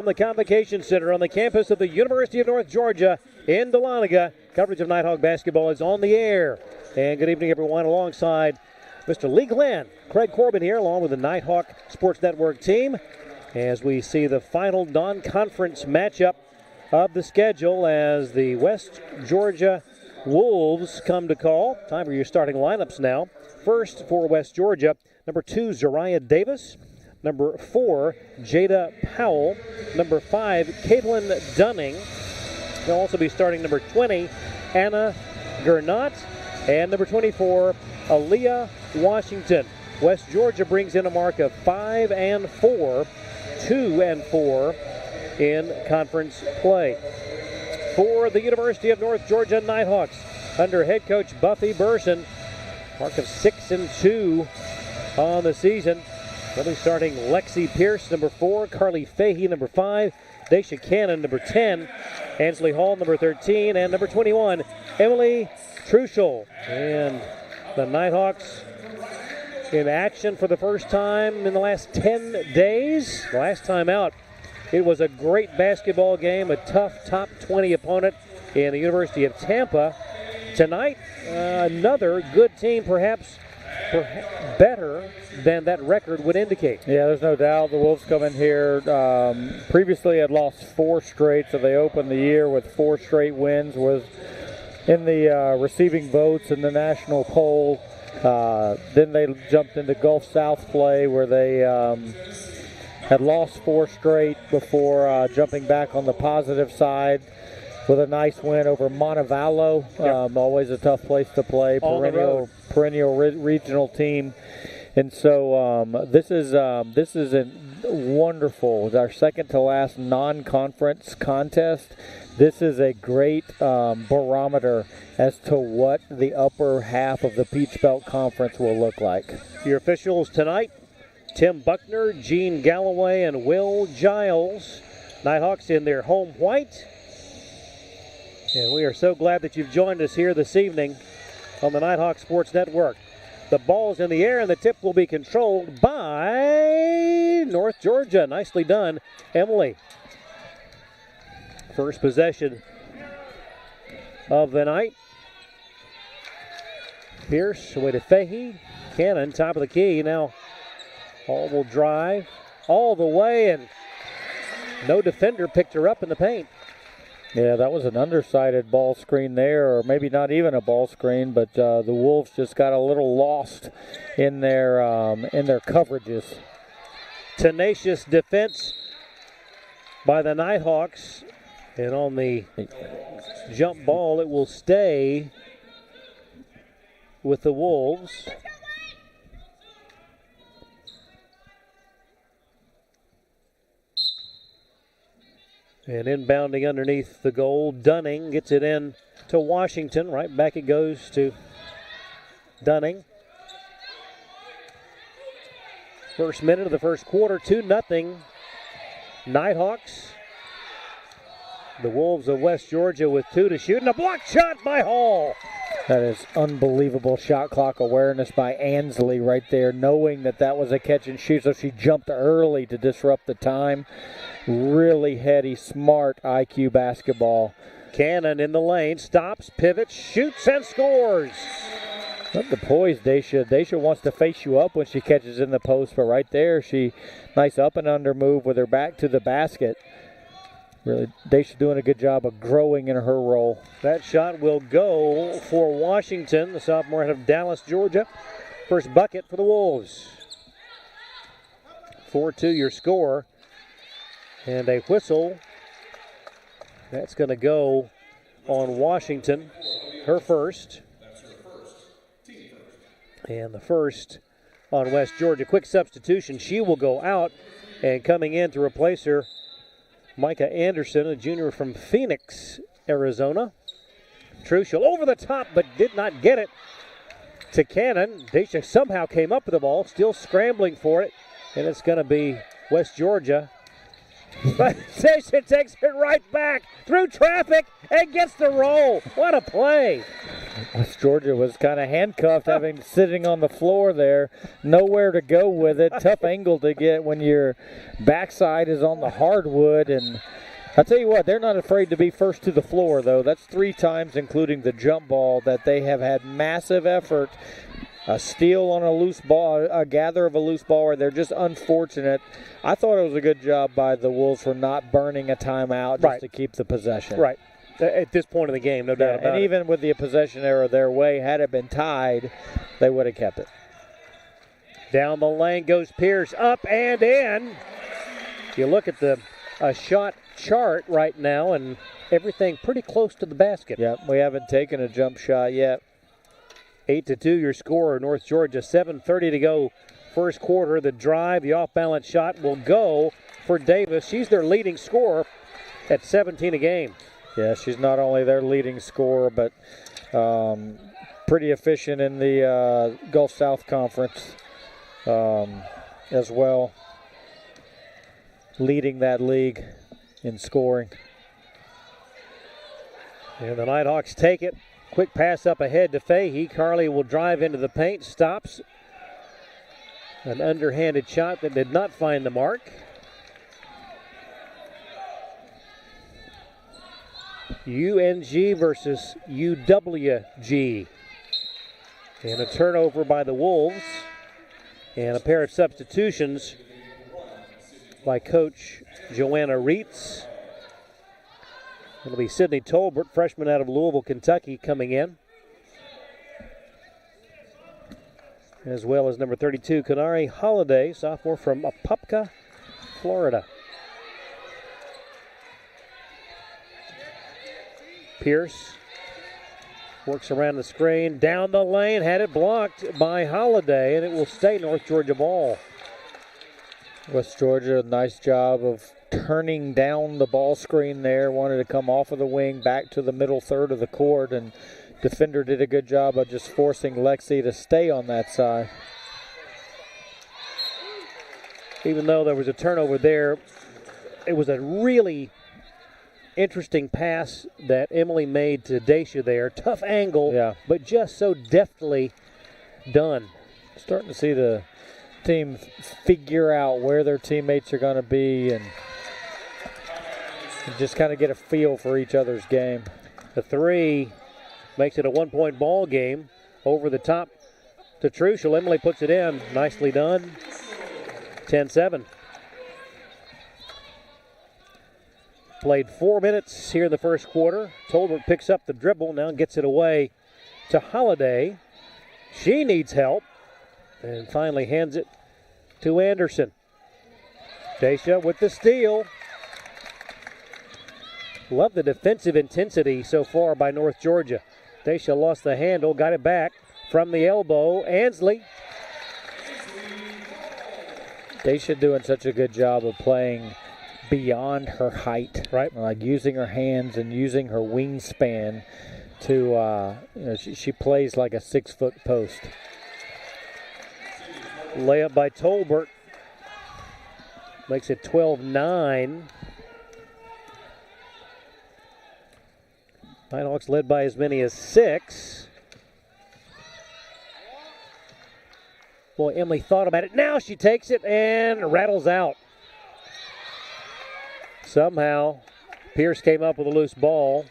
From the Convocation Center on the campus of the University of North Georgia in Dahlonega, coverage of Nighthawk basketball is on the air. And good evening, everyone, alongside Mr. Lee Glenn. Craig Corbin here, along with the Nighthawk Sports Network team, as we see the final non-conference matchup of the schedule as the West Georgia Wolves come to call. Time for your starting lineups now. First for West Georgia, number 2, Zariah Davis. Number 4, Jada Powell. Number 5, Caitlin Dunning. He'll also be starting number 20, Anna Gernot. And number 24, Aaliyah Washington. West Georgia brings in a mark of 5-4, 2-4 in conference play. For the University of North Georgia Nighthawks, under head coach Buffy Burson, mark of 6-2 on the season. They'll be starting Lexi Pierce, number 4, Carly Fahey, number 5, Daisha Cannon, number 10, Ansley Hall, number 13, and number 21, Emily Truschel. And the Nighthawks in action for the first time in the last 10 days. Last time out, it was a great basketball game, a tough top 20 opponent in the University of Tampa. Tonight, another good team, perhaps better than that record would indicate. Yeah, there's no doubt. The Wolves come in here. Previously had lost 4 straight, so they opened the year with 4 straight wins, was in the receiving votes in the national poll. Then they jumped into Gulf South play where they had lost 4 straight before jumping back on the positive side with a nice win over Montevallo. Yep. Always a tough place to play, perennial regional team. And so this is a wonderful. It's our second to last non-conference contest. This is a great barometer as to what the upper half of the Peach Belt Conference will look like. Your officials tonight, Tim Buckner, Gene Galloway, and Will Giles. Nighthawks in their home white. And we are so glad that you've joined us here this evening on the Nighthawk Sports Network. The ball's in the air, and the tip will be controlled by North Georgia. Nicely done, Emily. First possession of the night. Pierce away to Fahey. Cannon, top of the key. Now Hall will drive all the way, and no defender picked her up in the paint. Yeah, that was an undersided ball screen there, or maybe not even a ball screen, but the Wolves just got a little lost in their coverages. Tenacious defense by the Nighthawks, and on the jump ball, it will stay with the Wolves. And inbounding underneath the goal, Dunning gets it in to Washington. Right back it goes to Dunning. First minute of the first quarter, 2-0 Nighthawks. The Wolves of West Georgia with 2 to shoot, and a block shot by Hall. That is unbelievable shot clock awareness by Ansley right there, knowing that was a catch and shoot, so she jumped early to disrupt the time. Really heady, smart IQ basketball. Cannon in the lane, stops, pivots, shoots, and scores. Look at the poise, Daisha. Daisha wants to face you up when she catches in the post, but right there, nice up and under move with her back to the basket. Really, Daisha doing a good job of growing in her role. That shot will go for Washington, the sophomore out of Dallas, Georgia. First bucket for the Wolves. 4-2 your score. And a whistle. That's going to go on Washington. Her first. And the first on West Georgia. Quick substitution. She will go out. And coming in to replace her, Micah Anderson, a junior from Phoenix, Arizona. Truschel over the top, but did not get it to Cannon. Daisha somehow came up with the ball, still scrambling for it. And it's going to be West Georgia. But Daisha takes it right back through traffic and gets the roll. What a play. Georgia was kind of handcuffed, sitting on the floor there, nowhere to go with it. Tough angle to get when your backside is on the hardwood. And I'll tell you what, they're not afraid to be first to the floor, though. That's 3 times, including the jump ball, that they have had massive effort. A steal on a loose ball, a gather of a loose ball, where they're just unfortunate. I thought it was a good job by the Wolves for not burning a timeout just to keep the possession. Right. At this point in the game, no doubt about it. And even with the possession error their way, had it been tied, they would have kept it. Down the lane goes Pierce, up and in. You look at the shot chart right now, and everything pretty close to the basket. Yep, we haven't taken a jump shot yet. 8-2 your score, North Georgia. 7:30 to go first quarter. The drive, the off-balance shot will go for Davis. She's their leading scorer at 17 a game. Yeah, she's not only their leading scorer, but pretty efficient in the Gulf South Conference as well, leading that league in scoring. And the Nighthawks take it. Quick pass up ahead to Fahey. Carly will drive into the paint, stops. An underhanded shot that did not find the mark. UNG versus UWG. And a turnover by the Wolves. And a pair of substitutions by Coach Joanna Reitz. It'll be Sydney Tolbert, freshman out of Louisville, Kentucky, coming in. As well as number 32, Kanari Holiday, sophomore from Apopka, Florida. Pierce works around the screen, down the lane, had it blocked by Holiday, and it will stay North Georgia ball. West Georgia, nice job of turning down the ball screen there. Wanted to come off of the wing back to the middle third of the court, and defender did a good job of just forcing Lexi to stay on that side. Even though there was a turnover there, it was a really interesting pass that Emily made to Dacia there. Tough angle, but just so deftly done. Starting to see the team figure out where their teammates are going to be and just kind of get a feel for each other's game. The three makes it a 1-point ball game. Over the top to Truschel. Emily puts it in. Nicely done. 10-7. Played 4 minutes here in the first quarter. Tolbert picks up the dribble, now gets it away to Holiday. She needs help and finally hands it to Anderson. Dacia with the steal. Love the defensive intensity so far by North Georgia. Dacia lost the handle, got it back from the elbow. Ansley. Dacia doing such a good job of playing beyond her height, right? Like using her hands and using her wingspan to, she plays like a 6-foot post. Layup by Tolbert makes it 12-9. Nighthawks led by as many as 6. Boy, Emily thought about it. Now she takes it and rattles out. Somehow, Pierce came up with a loose ball.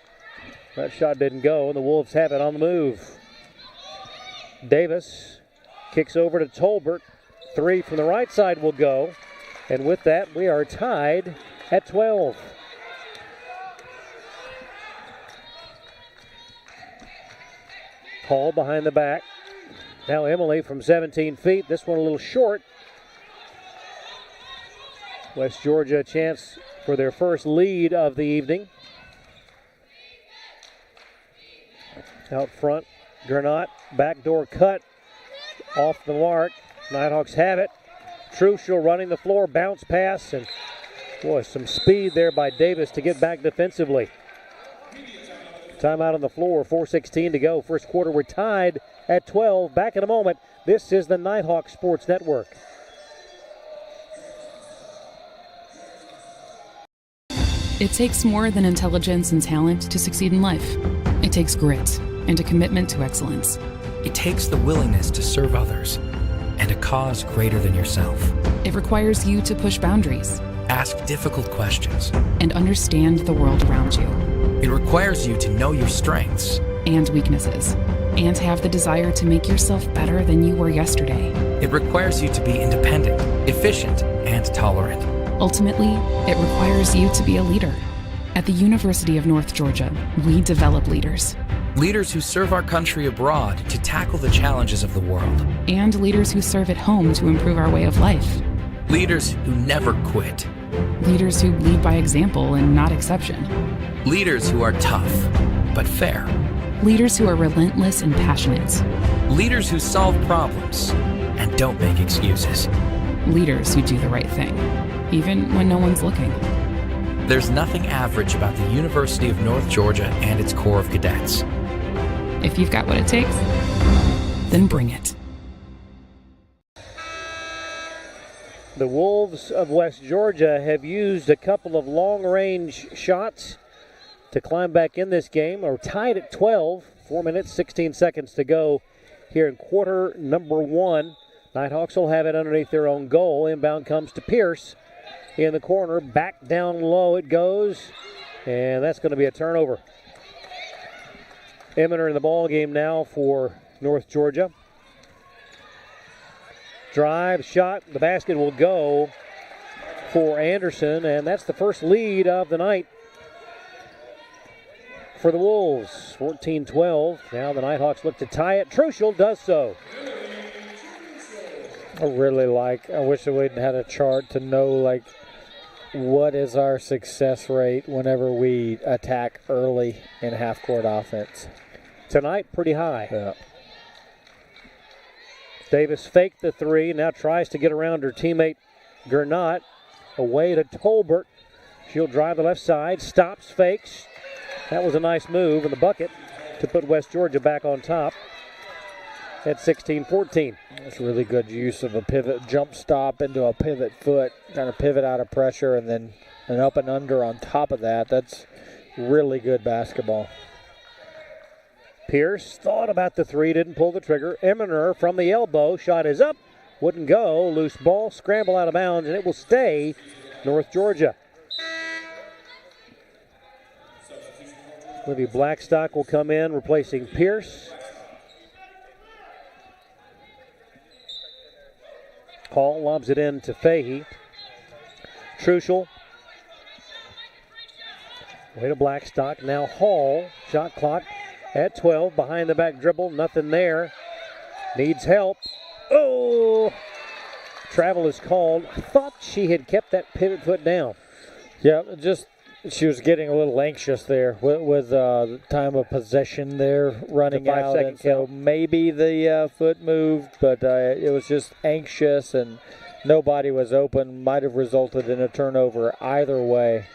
That shot didn't go, and the Wolves have it on the move. Davis kicks over to Tolbert. 3 from the right side will go. And with that, we are tied at 12. Hall behind the back. Now Emily from 17 feet. This one a little short. West Georgia a chance for their first lead of the evening. Out front, Gernot, backdoor cut, off the mark. Nighthawks have it. Truschel running the floor, bounce pass, and boy, some speed there by Davis to get back defensively. Timeout on the floor, 4:16 to go. First quarter, we're tied at 12. Back in a moment. This is the Nighthawk Sports Network. It takes more than intelligence and talent to succeed in life. It takes grit. and a commitment to excellence. It takes the willingness to serve others and a cause greater than yourself. It requires you to push boundaries, Ask difficult questions. and understand the world around you It requires you to know your strengths. and weaknesses, and have the desire to make yourself better than you were yesterday. It requires you to be independent, efficient, and tolerant. Ultimately, it requires you to be a leader. At the University of North Georgia, we develop leaders, Leaders who serve our country abroad to tackle the challenges of the world. and leaders who serve at home to improve our way of life. Leaders who never quit. Leaders who lead by example and not exception. Leaders who are tough, but fair. Leaders who are relentless and passionate. Leaders who solve problems and don't make excuses. Leaders who do the right thing, even when no one's looking. There's nothing average about the University of North Georgia and its Corps of Cadets. If you've got what it takes, then bring it. The Wolves of West Georgia have used a couple of long-range shots to climb back in this game, or tied at 12, 4 minutes, 16 seconds to go here in quarter number one. Nighthawks will have it underneath their own goal. Inbound comes to Pierce in the corner. Back down low it goes, and that's going to be a turnover. Eminer in the ball game now for North Georgia. Drive, shot, the basket will go for Anderson, and that's the first lead of the night for the Wolves. 14-12. Now the Nighthawks look to tie it. Truschel does so. I wish that we'd had a chart to know, like, what is our success rate whenever we attack early in half-court offense. Tonight, pretty high. Yeah. Davis faked the three, now tries to get around her teammate Gernot. Away to Tolbert. She'll drive the left side, stops, fakes. That was a nice move in the bucket to put West Georgia back on top at 16-14. It's really good use of a pivot jump stop into a pivot foot, kind of pivot out of pressure, and then an up and under on top of that. That's really good basketball. Pierce thought about the three, didn't pull the trigger. Eminer from the elbow, shot is up, wouldn't go. Loose ball, scramble out of bounds, and it will stay North Georgia. Livy Blackstock will come in, replacing Pierce. Hall lobs it in to Fahey. Truschel. Way to Blackstock. Now Hall. Shot clock at 12. Behind the back dribble. Nothing there. Needs help. Oh! Travel is called. I thought she had kept that pivot foot down. Yeah, just she was getting a little anxious there with the time of possession there running The 5 out, second and so count. maybe the foot moved, but it was just anxious and nobody was open. Might have resulted in a turnover either way.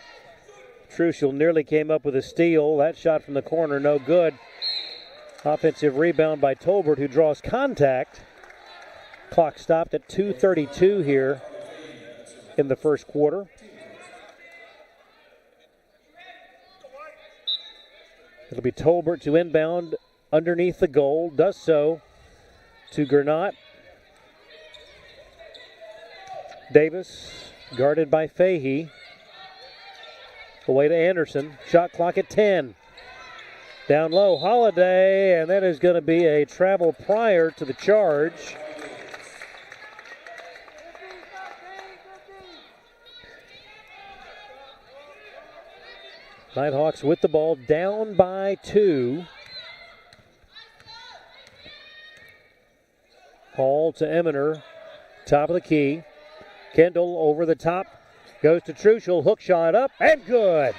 Truschel nearly came up with a steal. That shot from the corner, no good. Offensive rebound by Tolbert, who draws contact. Clock stopped at 2:32 here in the first quarter. It'll be Tolbert to inbound underneath the goal. Does so to Gernot. Davis guarded by Fahey. Away to Anderson. Shot clock at 10. Down low, Holiday, and that is going to be a travel prior to the charge. Nighthawks with the ball, down by 2. Hall to Eminer, top of the key. Kendall over the top, goes to Truschel, hook shot up, and good.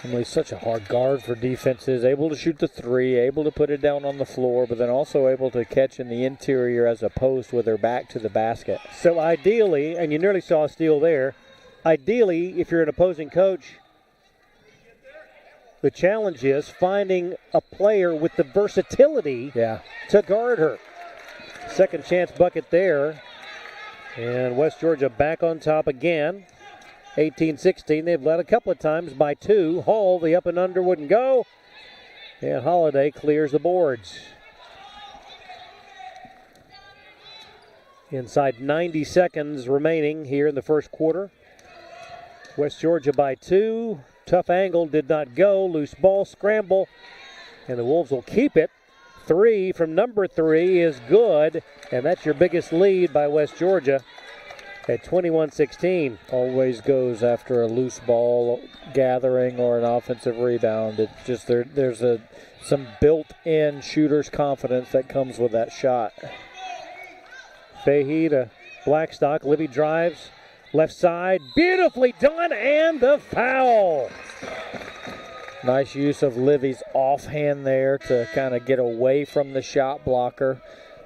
Emily's such a hard guard for defenses, able to shoot the three, able to put it down on the floor, but then also able to catch in the interior as a post with her back to the basket. So ideally, and you nearly saw a steal there, ideally, if you're an opposing coach, the challenge is finding a player with the versatility to guard her. Second chance bucket there. And West Georgia back on top again. 18-16. They've led a couple of times by 2. Hall, the up and under wouldn't go. And Holiday clears the boards. Inside 90 seconds remaining here in the first quarter. West Georgia by 2. Tough angle, did not go. Loose ball, scramble, and the Wolves will keep it. 3 from number 3 is good, and that's your biggest lead by West Georgia at 21-16. Always goes after a loose ball gathering or an offensive rebound. It's just there's some built-in shooter's confidence that comes with that shot. Fahey to Blackstock. Libby drives left side. Beautifully done, and the foul. Nice use of Livy's offhand there to kind of get away from the shot blocker.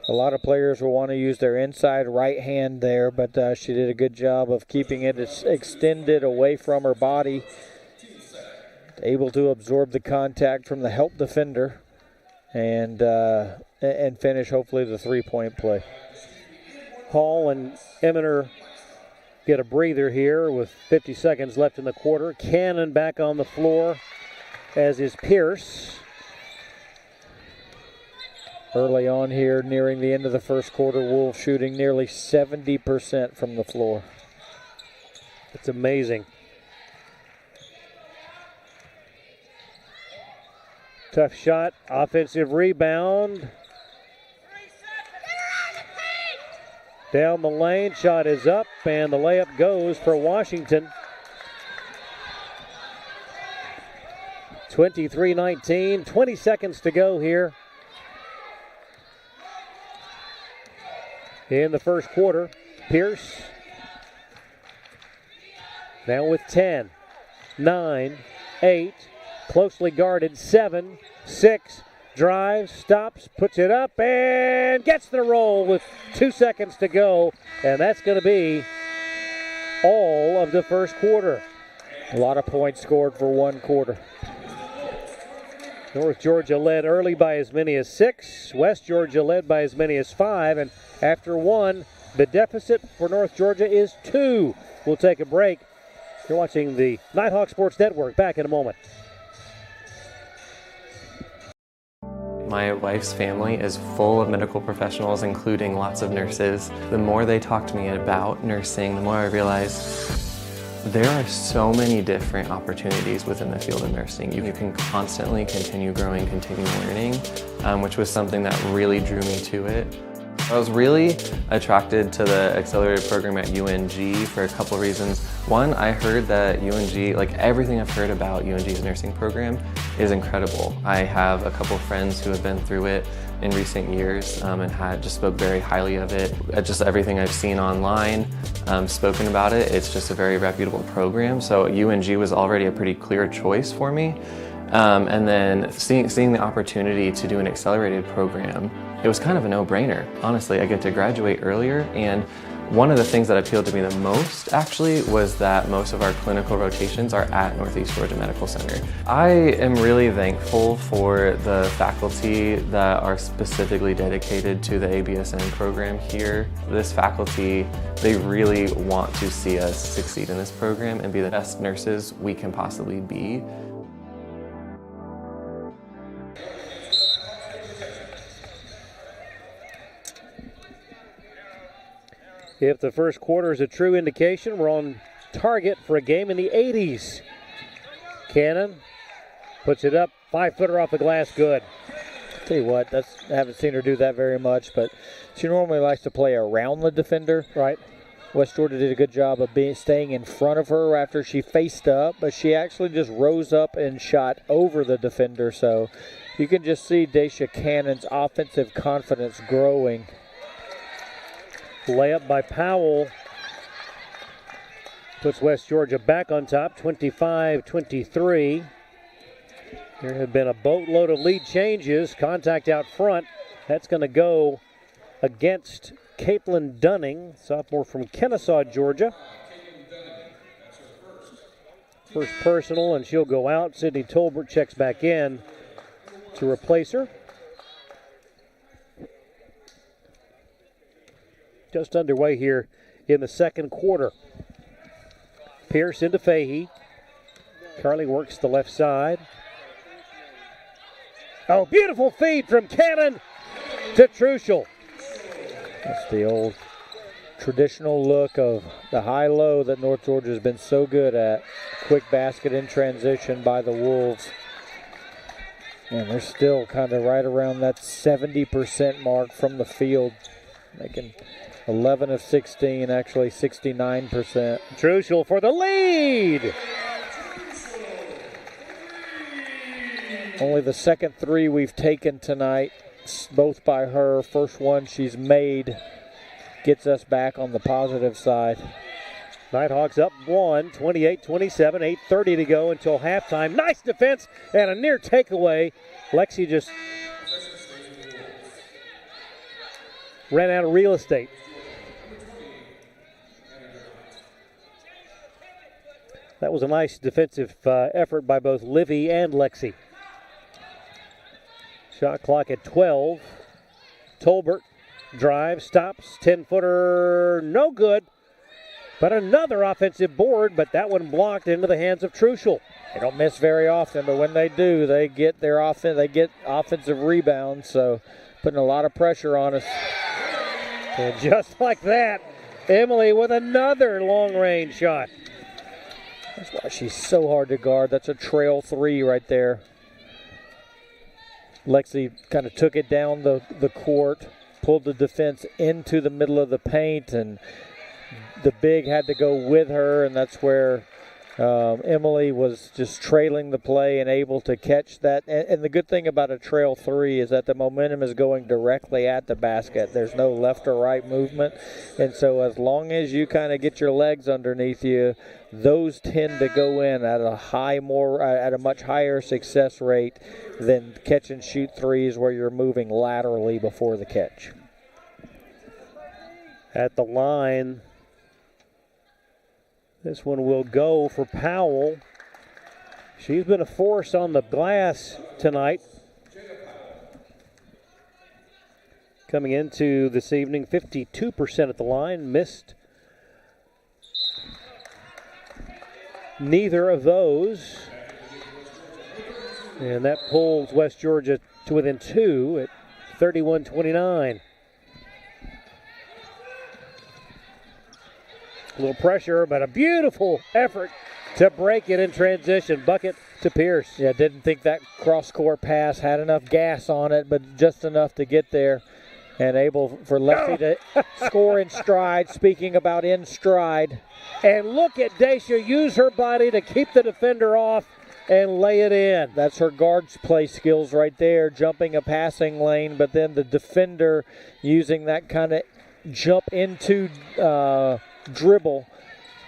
A lot of players will want to use their inside right hand there, but she did a good job of keeping it extended away from her body. Able to absorb the contact from the help defender and finish hopefully the three-point play. Hall and Eminer get a breather here with 50 seconds left in the quarter. Cannon back on the floor, as is Pierce. Early on here, nearing the end of the first quarter, Wolves shooting nearly 70% from the floor. It's amazing. Tough shot, offensive rebound. Down the lane, shot is up, and the layup goes for Washington. 23-19, 20 seconds to go here in the first quarter. Pierce now with 10, 9, 8, closely guarded, 7, 6, drives, stops, puts it up, and gets the roll with 2 seconds to go, and that's going to be all of the first quarter. A lot of points scored for one quarter. North Georgia led early by as many as 6. West Georgia led by as many as 5. And after 1, the deficit for North Georgia is 2. We'll take a break. You're watching the Nighthawk Sports Network. Back in a moment. My wife's family is full of medical professionals, including lots of nurses. The more they talk to me about nursing, the more I realize there are so many different opportunities within the field of nursing. You can constantly continue growing, continue learning, which was something that really drew me to it. I was really attracted to the accelerated program at UNG for a couple reasons. One, I heard that UNG, like everything I've heard about UNG's nursing program is incredible. I have a couple friends who have been through it in recent years and just spoke very highly of it. Just everything I've seen online, spoken about it, it's just a very reputable program. So UNG was already a pretty clear choice for me. And then seeing the opportunity to do an accelerated program, it was kind of a no-brainer. Honestly, I get to graduate earlier, and one of the things that appealed to me the most actually was that most of our clinical rotations are at Northeast Georgia Medical Center. I am really thankful for the faculty that are specifically dedicated to the ABSN program here. This faculty, they really want to see us succeed in this program and be the best nurses we can possibly be. If the first quarter is a true indication, we're on target for a game in the 80s. Cannon puts it up, 5-footer off the glass, good. Tell you what, I haven't seen her do that very much, but she normally likes to play around the defender. Right. West Georgia did a good job of staying in front of her after she faced up, but she actually just rose up and shot over the defender. So you can just see Daisha Cannon's offensive confidence growing. Layup by Powell puts West Georgia back on top, 25-23. There have been a boatload of lead changes. Contact out front. That's going to go against Caitlin Dunning, sophomore from Kennesaw, Georgia. First personal, and she'll go out. Sydney Tolbert checks back in to replace her. Just underway here in the second quarter. Pierce into Fahey. Carly works the left side. Oh, beautiful feed from Cannon to Truschel. That's the old traditional look of the high-low that North Georgia has been so good at. Quick basket in transition by the Wolves. And they're still kind of right around that 70% mark from the field, making 11 of 16, actually 69%. Truschel for the lead. Only the second three we've taken tonight, both by her. First one she's made gets us back on the positive side. Nighthawks up one, 28-27, 8:30 to go until halftime. Nice defense and a near takeaway. Lexi just ran out of real estate. That was a nice defensive effort by both Livy and Lexi. Shot clock at 12. Tolbert drives, stops, 10-footer, no good. But another offensive board, but that one blocked into the hands of Truschel. They don't miss very often, but when they do, they get their offensive rebounds, so putting a lot of pressure on us. And just like that, Emily with another long-range shot. That's why she's so hard to guard. That's a trail three right there. Lexi kind of took it down the court, pulled the defense into the middle of the paint, and the big had to go with her, and that's where Emily was just trailing the play and able to catch that. And the good thing about a trail three is that the momentum is going directly at the basket. There's no left or right movement. And so as long as you kind of get your legs underneath you, those tend to go in at a much higher success rate than catch and shoot threes where you're moving laterally before the catch. At the line, this one will go for Powell. She's been a force on the glass tonight. Coming into this evening, 52% at the line, missed neither of those. And that pulls West Georgia to within two at 31-29. A little pressure, but a beautiful effort to break it in transition. Bucket to Pierce. Yeah, didn't think that cross-court pass had enough gas on it, but just enough to get there and able for Lexi to score in stride. Speaking about in stride. And look at Dacia use her body to keep the defender off and lay it in. That's her guard's play skills right there, jumping a passing lane, but then the defender using that kind of jump into dribble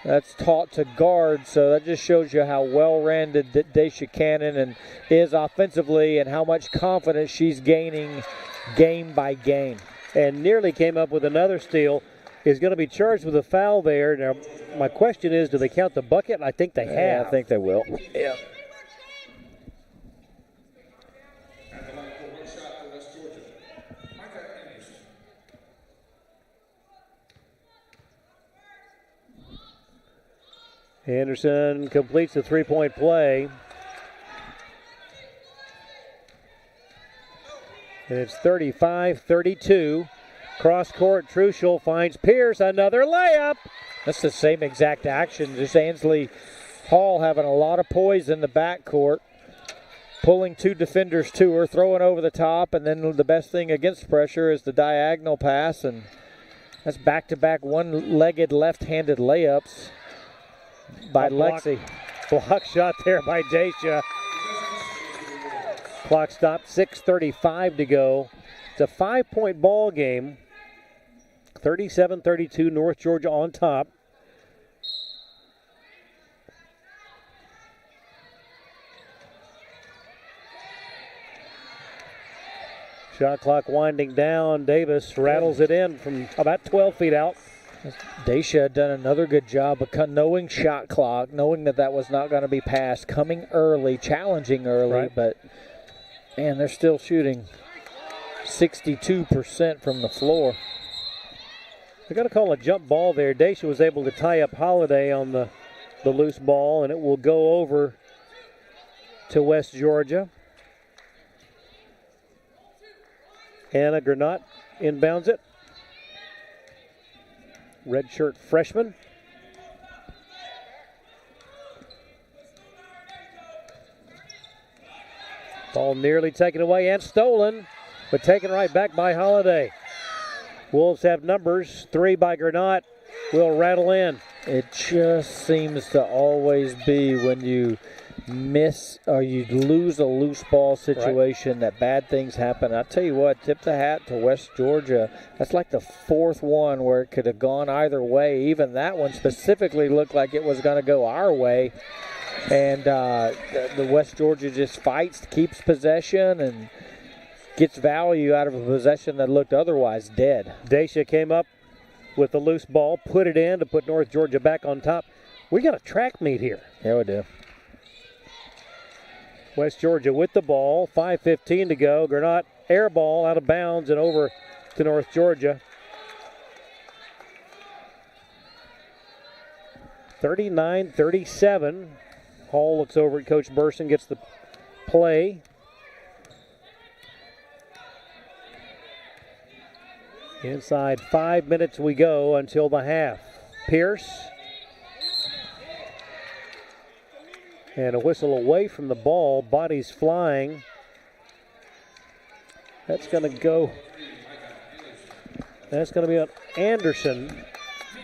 that's taught to guard. So that just shows you how well-rounded Dacia Cannon and is offensively and how much confidence she's gaining game by game. And nearly came up with another steal. Is going to be charged with a foul there. Now, my question is, do they count the bucket? I think they have. Yeah, I think they will. Yeah. Anderson completes the three-point play. And it's 35-32. Cross court, Truschel finds Pierce, another layup. That's the same exact action. Just Ansley Hall having a lot of poise in the backcourt, pulling two defenders to her, throwing over the top, and then the best thing against pressure is the diagonal pass, and that's back-to-back one-legged left-handed layups by Lexi. Block shot there by Dacia. Clock stopped, 6:35 to go. It's a 5-point ball game. 37-32, North Georgia on top. Shot clock winding down. Davis rattles it in from about 12 feet out. Dacia had done another good job of knowing shot clock, knowing that was not going to be passed, coming early, challenging early, right. But, man, they're still shooting 62% from the floor. They're going to call a jump ball there. Dacia was able to tie up Holiday on the loose ball, and it will go over to West Georgia. Hannah Granat inbounds it. Redshirt freshman. Ball nearly taken away and stolen, but taken right back by Holiday. Wolves have numbers. 3 by Granat will rattle in. It just seems to always be when you miss or you lose a loose ball situation that bad things happen. I'll tell you what, tip the hat to West Georgia. That's like the 4th one where it could have gone either way. Even that one specifically looked like it was going to go our way. And the West Georgia just fights, keeps possession, and gets value out of a possession that looked otherwise dead. Dacia came up with the loose ball, put it in to put North Georgia back on top. We got a track meet here. Yeah, we do. West Georgia with the ball, 5:15 to go. Granat air ball out of bounds and over to North Georgia. 39-37. Hall looks over at Coach Burson, gets the play. Inside 5 minutes we go until the half. Pierce. And a whistle away from the ball. Bodies flying. That's going to go. That's going to be on Anderson.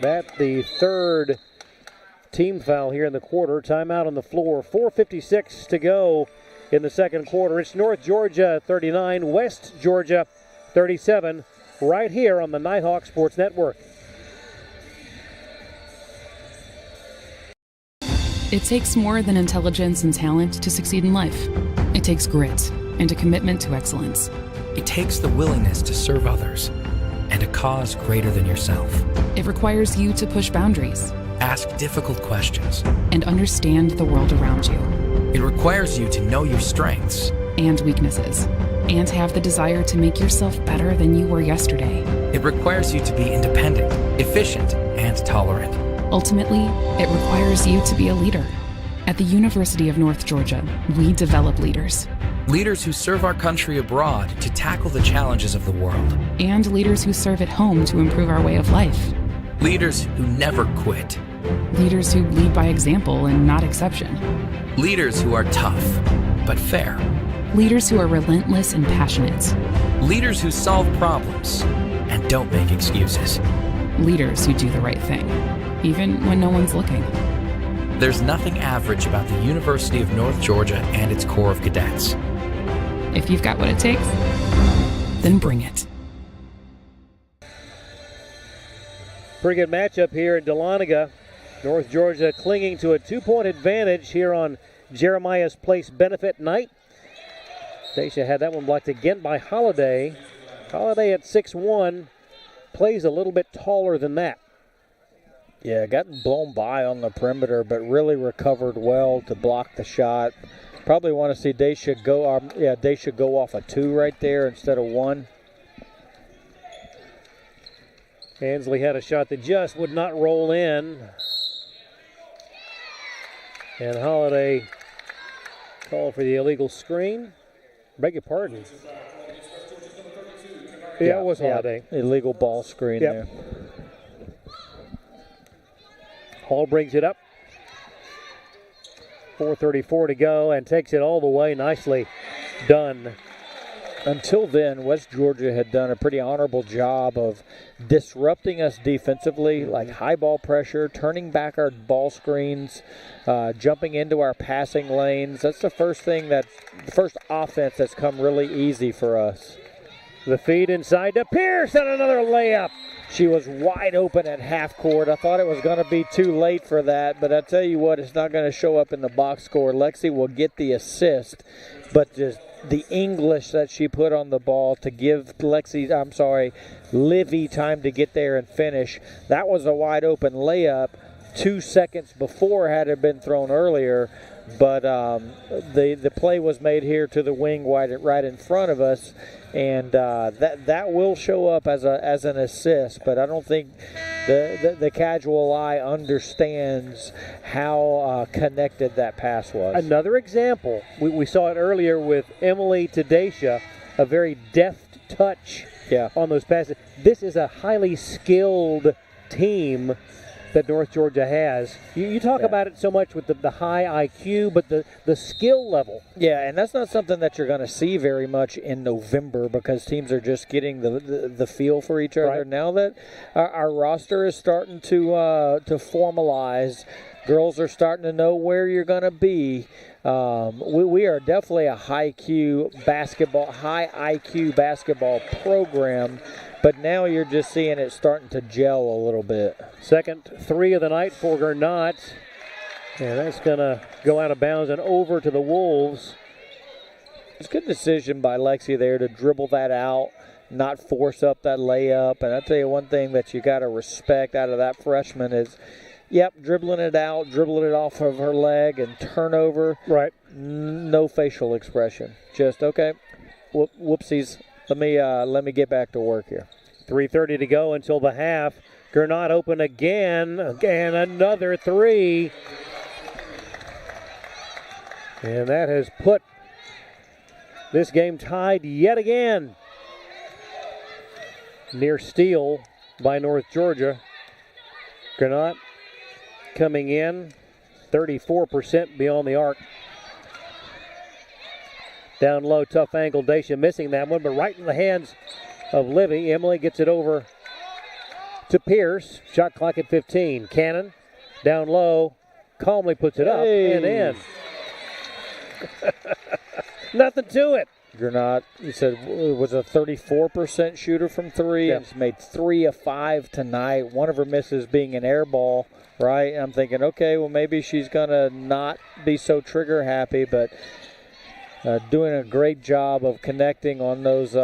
That's the 3rd team foul here in the quarter. Timeout on the floor. 4:56 to go in the second quarter. It's North Georgia 39, West Georgia 37, right here on the Nighthawk Sports Network. It takes more than intelligence and talent to succeed in life. It takes grit and a commitment to excellence. It takes the willingness to serve others and a cause greater than yourself. It requires you to push boundaries Ask difficult questions. and understand the world around you It requires you to know your strengths. and weaknesses, and have the desire to make yourself better than you were yesterday. It requires you to be independent, efficient, and tolerant. Ultimately, it requires you to be a leader. At the University of North Georgia, we develop leaders, Leaders who serve our country abroad to tackle the challenges of the world. and leaders who serve at home to improve our way of life. Leaders who never quit. Leaders who lead by example and not exception. Leaders who are tough, but fair. Leaders who are relentless and passionate. Leaders who solve problems and don't make excuses. Leaders who do the right thing, even when no one's looking. There's nothing average about the University of North Georgia and its Corps of Cadets. If you've got what it takes, then bring it. Pretty good matchup here in Dahlonega. North Georgia clinging to a 2-point advantage here on Jeremiah's Place benefit night. Dacia had that one blocked again by Holiday. Holiday at 6'1", plays a little bit taller than that. Yeah, got blown by on the perimeter, but really recovered well to block the shot. Probably want to see Dacia go off a 2 right there instead of 1. Ansley had a shot that just would not roll in. And Holiday called for the illegal screen. Beg your pardon. Yeah, it was Holiday. Illegal ball screen there. Hall brings it up. 4:34 to go and takes it all the way. Nicely done. Until then, West Georgia had done a pretty honorable job of disrupting us defensively, like high ball pressure, turning back our ball screens, jumping into our passing lanes. That's the first offense that's come really easy for us. The feed inside to Pierce and another layup. She was wide open at half court. I thought it was going to be too late for that, but I tell you what, it's not going to show up in the box score. Lexi will get the assist, but just the English that she put on the ball to give Livy time to get there and finish. That was a wide open layup 2 seconds before had it been thrown earlier, but the play was made here to the wing right in front of us, and that will show up as an assist, but I don't think the casual eye understands how connected that pass was. Another example, we saw it earlier with Emily to Dacia. a very deft touch on those passes. This is a highly skilled team that North Georgia has. You talk about it so much with the high IQ, but the skill level. Yeah, and that's not something that you're going to see very much in November because teams are just getting the feel for each other. Right. Now that our roster is starting to formalize, girls are starting to know where you're going to be. We are definitely a high IQ basketball program. But now you're just seeing it starting to gel a little bit. Second three of the night for Gernot. And that's going to go out of bounds and over to the Wolves. It's a good decision by Lexi there to dribble that out, not force up that layup. And I'll tell you one thing that you got to respect out of that freshman is, dribbling it out, dribbling it off of her leg and turnover. Right. No facial expression. Just, okay, whoopsies. Let me get back to work here. 3:30 to go until the half. Gernot open again, and another three. And that has put this game tied yet again. Near steal by North Georgia. Gernot coming in 34% beyond the arc. Down low, tough angle. Dacia missing that one, but right in the hands of Livy. Emily gets it over to Pierce. Shot clock at 15. Cannon down low, calmly puts it up and in. Nothing to it. Gernot, you said, was a 34% shooter from three, and she's made 3 of 5 tonight. One of her misses being an air ball, right? I'm thinking, okay, well, maybe she's going to not be so trigger happy, but doing a great job of connecting on those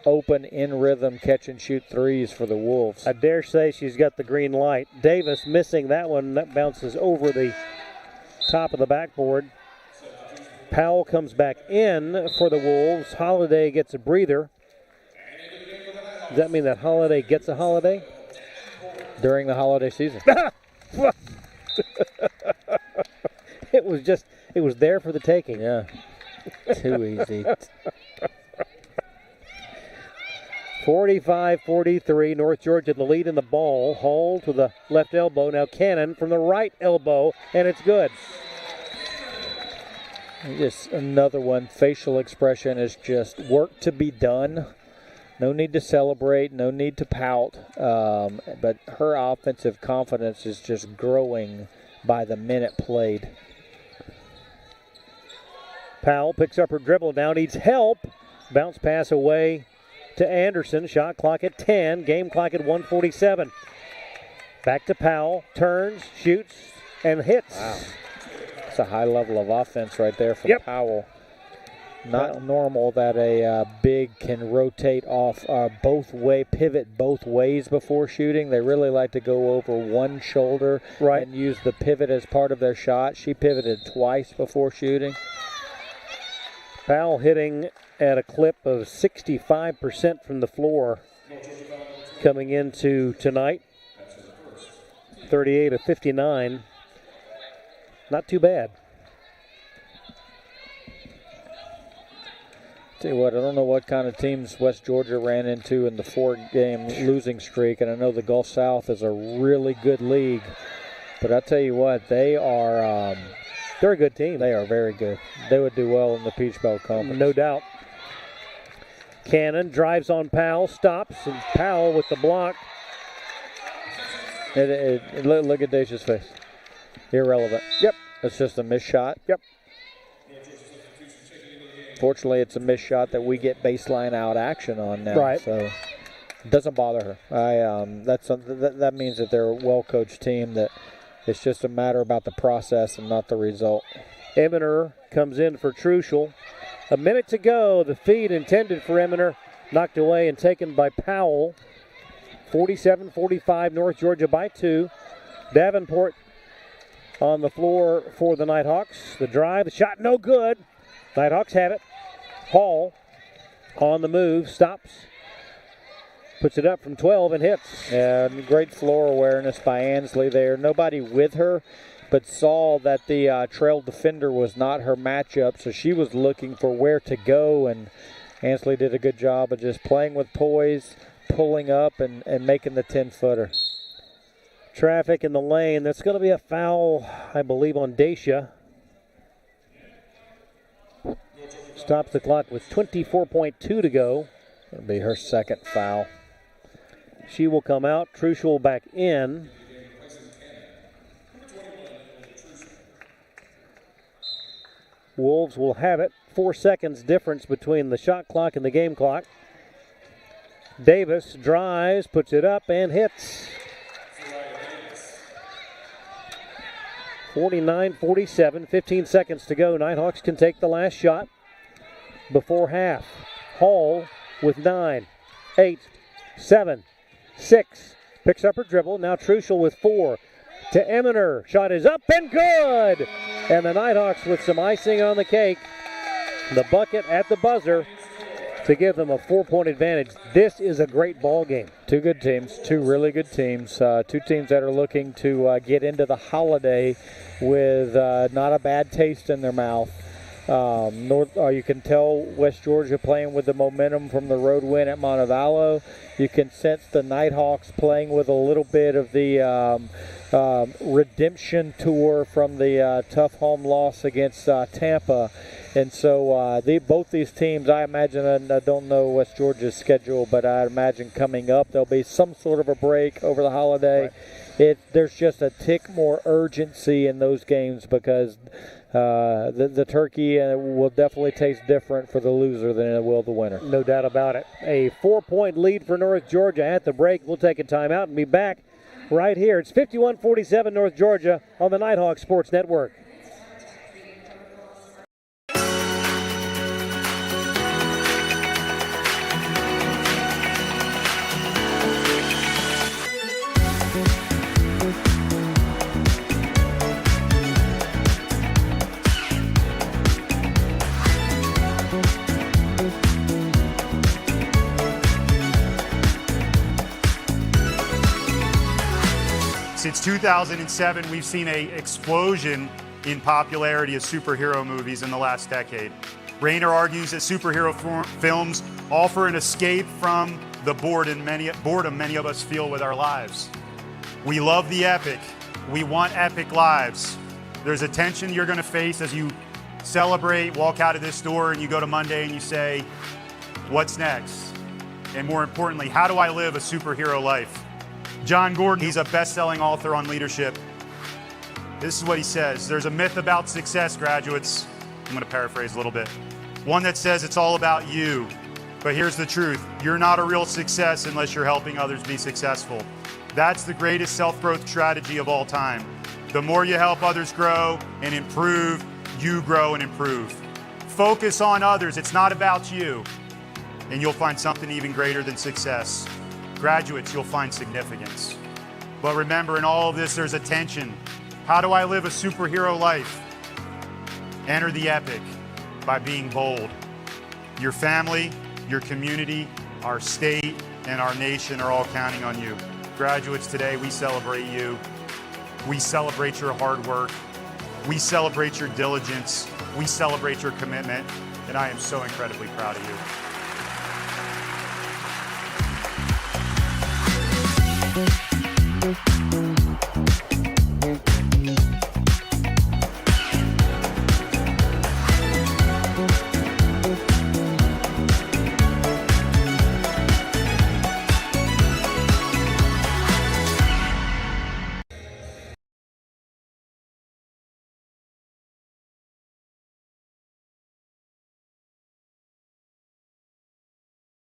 open, in-rhythm catch-and-shoot threes for the Wolves. I dare say she's got the green light. Davis missing that one. That bounces over the top of the backboard. Powell comes back in for the Wolves. Holiday gets a breather. Does that mean that Holiday gets a holiday? During the holiday season. It was there for the taking. Yeah. Too easy. 45-43, North Georgia the lead in the ball. Hall to the left elbow. Now Cannon from the right elbow, and it's good. Just another one. Facial expression is just work to be done. No need to celebrate, no need to pout. But her offensive confidence is just growing by the minute played. Powell picks up her dribble, now needs help. Bounce pass away to Anderson. Shot clock at 10, game clock at 1:47. Back to Powell, turns, shoots, and hits. Wow. It's a high level of offense right there from Powell. Not normal that a big can rotate off pivot both ways before shooting. They really like to go over one shoulder and use the pivot as part of their shot. She pivoted twice before shooting. Powell hitting at a clip of 65% from the floor coming into tonight. 38 of 59. Not too bad. Tell you what, I don't know what kind of teams West Georgia ran into in the 4-game losing streak, and I know the Gulf South is a really good league, but I tell you what, they are they're a good team. They are very good. They would do well in the Peach Belt Conference. No doubt. Cannon drives on Powell, stops, and Powell with the block. Look at Dacia's face. Irrelevant. Yep. It's just a missed shot. Yep. Fortunately, it's a missed shot that we get baseline out action on now. Right. So it doesn't bother her. That means that they're a well-coached team, that it's just a matter about the process and not the result. Eminer comes in for Truschel. A minute to go. The feed intended for Eminer knocked away and taken by Powell. 47-45, North Georgia by 2. Davenport on the floor for the Nighthawks. The drive, the shot, no good. Nighthawks have it. Hall on the move, stops, puts it up from 12 and hits. And great floor awareness by Ansley there. Nobody with her, but saw that the trail defender was not her matchup, so she was looking for where to go and Ansley did a good job of just playing with poise, pulling up, and making the 10-footer. Traffic in the lane. That's going to be a foul, I believe, on Dacia. Stops the clock with 24.2 to go. It'll be her second foul. She will come out. Truschel back in. Wolves will have it. 4 seconds difference between the shot clock and the game clock. Davis drives, puts it up, and hits. 49-47, 15 seconds to go. Nighthawks can take the last shot before half. Hall with 9, 8, 7, 6. Picks up her dribble. Now Truschel with 4. To Eminer. Shot is up and good. And the Nighthawks with some icing on the cake. The bucket at the buzzer to give them a 4-point advantage. This is a great ball game. Two good teams, two really good teams. Two teams that are looking to get into the holiday with not a bad taste in their mouth. You can tell West Georgia playing with the momentum from the road win at Montevallo. You can sense the Nighthawks playing with a little bit of the redemption tour from the tough home loss against Tampa. And so both these teams, I imagine, I don't know West Georgia's schedule, but I imagine coming up there'll be some sort of a break over the holiday. Right. There's just a tick more urgency in those games because the turkey will definitely taste different for the loser than it will the winner. No doubt about it. A 4-point lead for North Georgia at the break. We'll take a timeout and be back right here. It's 51-47 North Georgia on the Nighthawk Sports Network. Since 2007, we've seen an explosion in popularity of superhero movies in the last decade. Rayner argues that superhero films offer an escape from the boredom many of us feel with our lives. We love the epic. We want epic lives. There's a tension you're going to face as you celebrate, walk out of this door, and you go to Monday and you say, what's next? And more importantly, how do I live a superhero life? John Gordon, he's a best-selling author on leadership. This is what he says. There's a myth about success, graduates. I'm going to paraphrase a little bit. One that says it's all about you. But here's the truth. You're not a real success unless you're helping others be successful. That's the greatest self-growth strategy of all time. The more you help others grow and improve, you grow and improve. Focus on others. It's not about you. And you'll find something even greater than success. Graduates, you'll find significance. But remember, in all of this, there's a tension. How do I live a superhero life? Enter the epic by being bold. Your family, your community, our state, and our nation are all counting on you. Graduates, today we celebrate you. We celebrate your hard work. We celebrate your diligence. We celebrate your commitment. And I am so incredibly proud of you.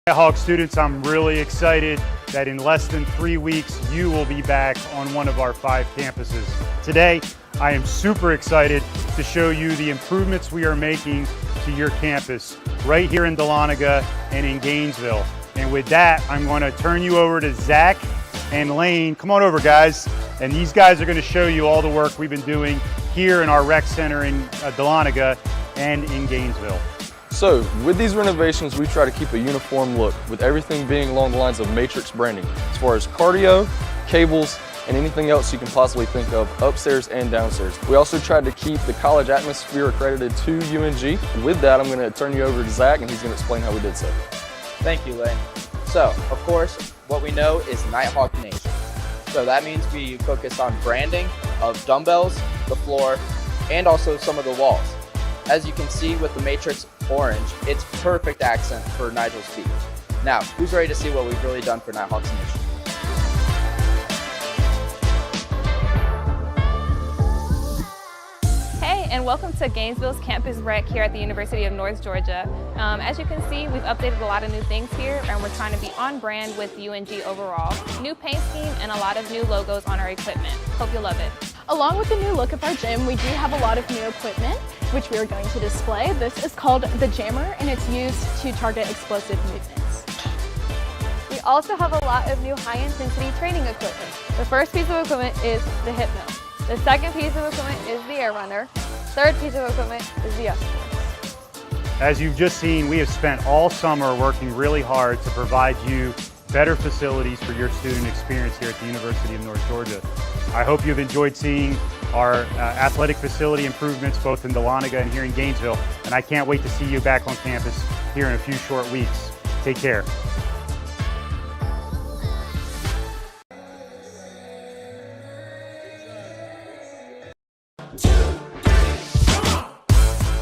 Nighthawk students, I'm really excited that in less than 3 weeks, you will be back on one of our 5 campuses. Today, I am super excited to show you the improvements we are making to your campus right here in Dahlonega and in Gainesville. And with that, I'm going to turn you over to Zach and Lane. Come on over, guys. And these guys are going to show you all the work we've been doing here in our rec center in Dahlonega and in Gainesville. So, with these renovations, we try to keep a uniform look, with everything being along the lines of matrix branding, as far as cardio, cables, and anything else you can possibly think of upstairs and downstairs. We also tried to keep the college atmosphere accredited to UNG. With that, I'm going to turn you over to Zach, and he's going to explain how we did so. Thank you, Lane. So, of course, what we know is Nighthawk Nation. So that means we focus on branding of dumbbells, the floor, and also some of the walls. As you can see with the matrix orange, it's perfect accent for Nigel's feet. Now, who's ready to see what we've really done for Nighthawks Nation? Hey, and welcome to Gainesville's Campus Rec here at the University of North Georgia. As you can see, we've updated a lot of new things here, and we're trying to be on brand with UNG overall. New paint scheme and a lot of new logos on our equipment. Hope you love it. Along with the new look of our gym, we do have a lot of new equipment, which we are going to display. This is called the Jammer, and it's used to target explosive movements. We also have a lot of new high-intensity training equipment. The first piece of equipment is the hip mill. The second piece of equipment is the air runner. Third piece of equipment is the S-force. As you've just seen, we have spent all summer working really hard to provide you better facilities for your student experience here at the University of North Georgia. I hope you've enjoyed seeing our athletic facility improvements both in Dahlonega and here in Gainesville, and I can't wait to see you back on campus here in a few short weeks. Take care.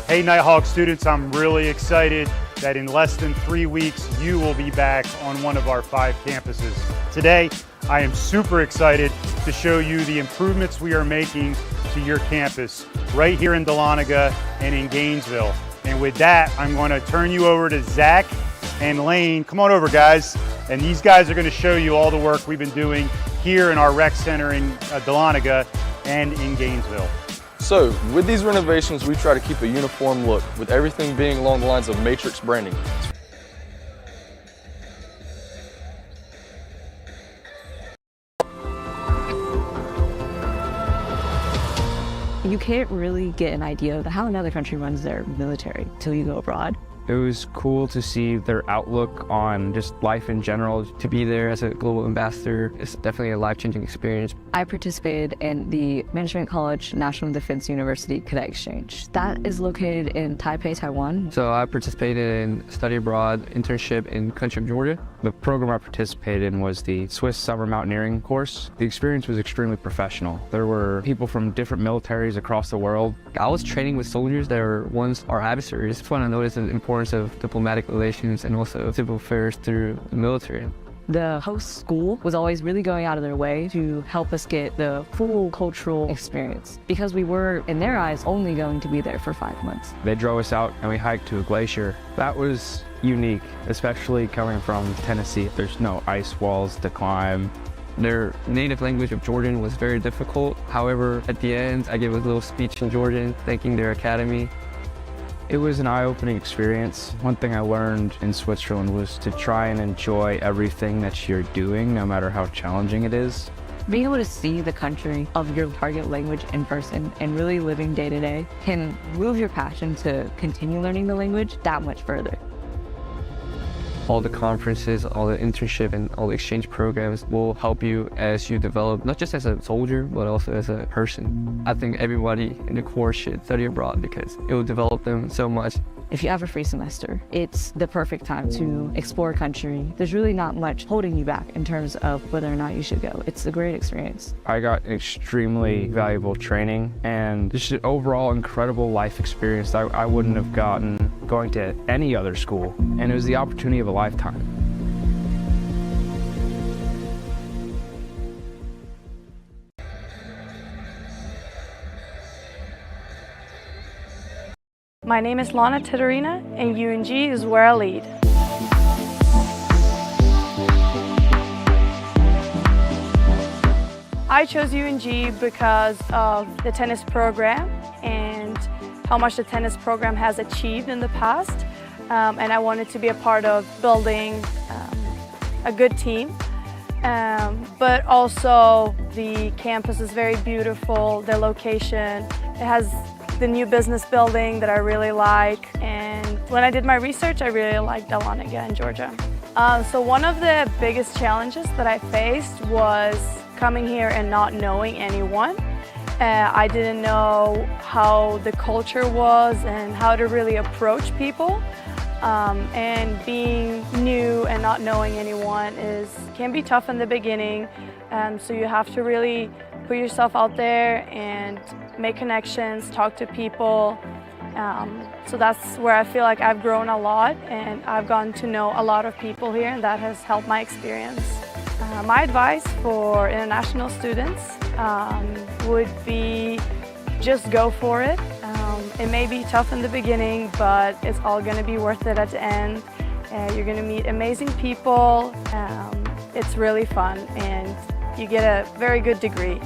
Hey Nighthawk students, I'm really excited that in less than 3 weeks you will be back on one of our 5 campuses. Today, I am super excited to show you the improvements we are making to your campus right here in Dahlonega and in Gainesville. And with that, I'm going to turn you over to Zach and Lane. Come on over, guys. And these guys are going to show you all the work we've been doing here in our rec center in Dahlonega and in Gainesville. So, with these renovations, we try to keep a uniform look, with everything being along the lines of matrix branding. You can't really get an idea of how another country runs their military till you go abroad. It was cool to see their outlook on just life in general. To be there as a global ambassador is definitely a life-changing experience. I participated in the Management College National Defense University Cadet Exchange. That is located in Taipei, Taiwan. So I participated in study abroad internship in country of Georgia. The program I participated in was the Swiss Summer Mountaineering course. The experience was extremely professional. There were people from different militaries across the world. I was training with soldiers that were once our adversaries. It's fun to notice the importance of diplomatic relations and also civil affairs through the military. The host school was always really going out of their way to help us get the full cultural experience because we were, in their eyes, only going to be there for 5 months. They drove us out and we hiked to a glacier. That was unique, especially coming from Tennessee. There's no ice walls to climb. Their native language of Georgian was very difficult. However, at the end, I gave a little speech in Georgian, thanking their academy. It was an eye-opening experience. One thing I learned in Switzerland was to try and enjoy everything that you're doing, no matter how challenging it is. Being able to see the country of your target language in person and really living day to day can move your passion to continue learning the language that much further. All the conferences, all the internship and all the exchange programs will help you as you develop, not just as a soldier, but also as a person. I think everybody in the Corps should study abroad because it will develop them so much. If you have a free semester, it's the perfect time to explore a country. There's really not much holding you back in terms of whether or not you should go. It's a great experience. I got extremely valuable training and just an overall incredible life experience that I wouldn't have gotten going to any other school. And it was the opportunity of a lifetime. My name is Lana Titerina, and UNG is where I lead. I chose UNG because of the tennis program and how much the tennis program has achieved in the past. And I wanted to be a part of building a good team. But also the campus is very beautiful, the location. It has the new business building that I really like, and when I did my research, I really liked Dahlonega in Georgia. So one of the biggest challenges that I faced was coming here and not knowing anyone. I didn't know how the culture was and how to really approach people. And being new and not knowing anyone can be tough in the beginning. So you have to really put yourself out there and make connections, talk to people. So that's where I feel like I've grown a lot, and I've gotten to know a lot of people here, and that has helped my experience. My advice for international students would be just go for it. It may be tough in the beginning, but it's all going to be worth it at the end. You're going to meet amazing people. It's really fun, and you get a very good degree.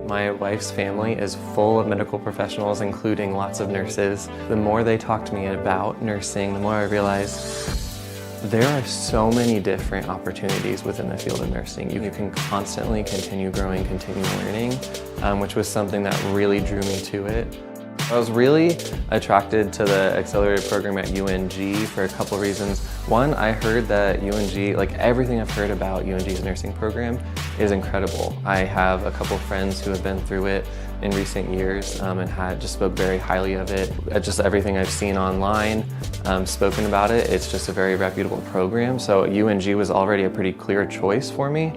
My wife's family is full of medical professionals, including lots of nurses. The more they talk to me about nursing, the more I realize there are so many different opportunities within the field of nursing. You can constantly continue growing, continue learning, which was something that really drew me to it. I was really attracted to the accelerated program at UNG for a couple reasons. One, I heard that UNG, like everything I've heard about UNG's nursing program is incredible. I have a couple friends who have been through it in recent years and just spoke very highly of it. Just everything I've seen online, spoken about it, it's just a very reputable program. So UNG was already a pretty clear choice for me.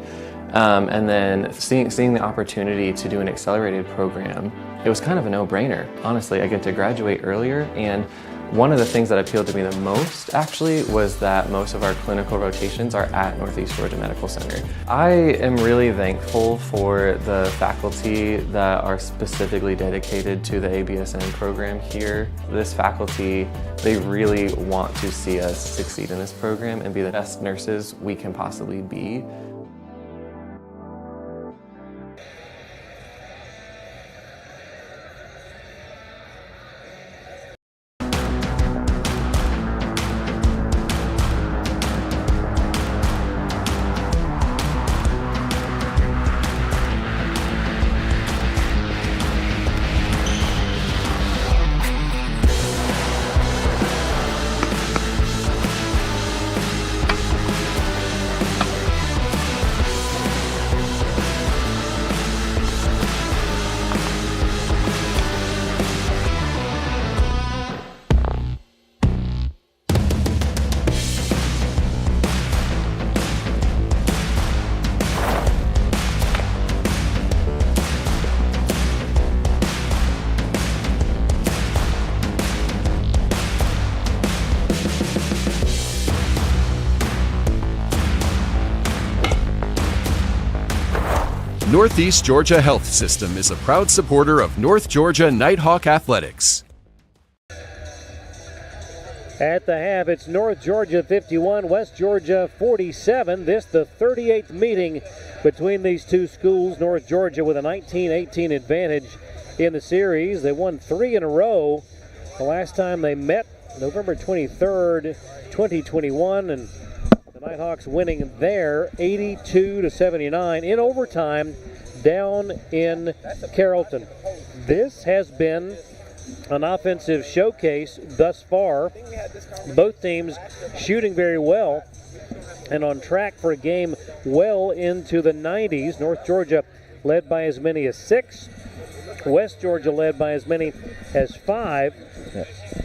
And then seeing the opportunity to do an accelerated program, it was kind of a no-brainer. Honestly, I get to graduate earlier, and one of the things that appealed to me the most actually was that most of our clinical rotations are at Northeast Georgia Medical Center. I am really thankful for the faculty that are specifically dedicated to the ABSN program here. This faculty, they really want to see us succeed in this program and be the best nurses we can possibly be. Northeast Georgia Health System is a proud supporter of North Georgia Nighthawk Athletics. At the half, it's North Georgia 51, West Georgia 47. This the 38th meeting between these two schools. North Georgia with a 19-18 advantage in the series. They won 3 in a row. The last time they met, November 23rd, 2021, and the Nighthawks winning there 82-79 in overtime down in Carrollton. This has been an offensive showcase thus far. Both teams shooting very well and on track for a game well into the 90s. North Georgia led by as many as 6. West Georgia led by as many as 5.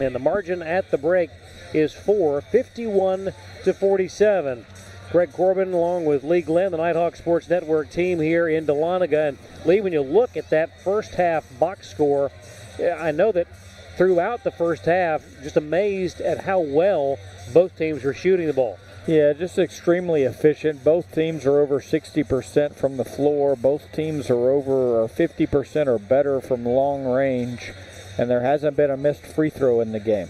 And the margin at the break is 4, 51-47. Greg Corbin along with Lee Glenn, the Nighthawk Sports Network team here in Dahlonega. And Lee, when you look at that first half box score, I know that throughout the first half, just amazed at how well both teams were shooting the ball. Yeah, just extremely efficient. Both teams are over 60% from the floor. Both teams are over 50% or better from long range. And there hasn't been a missed free throw in the game.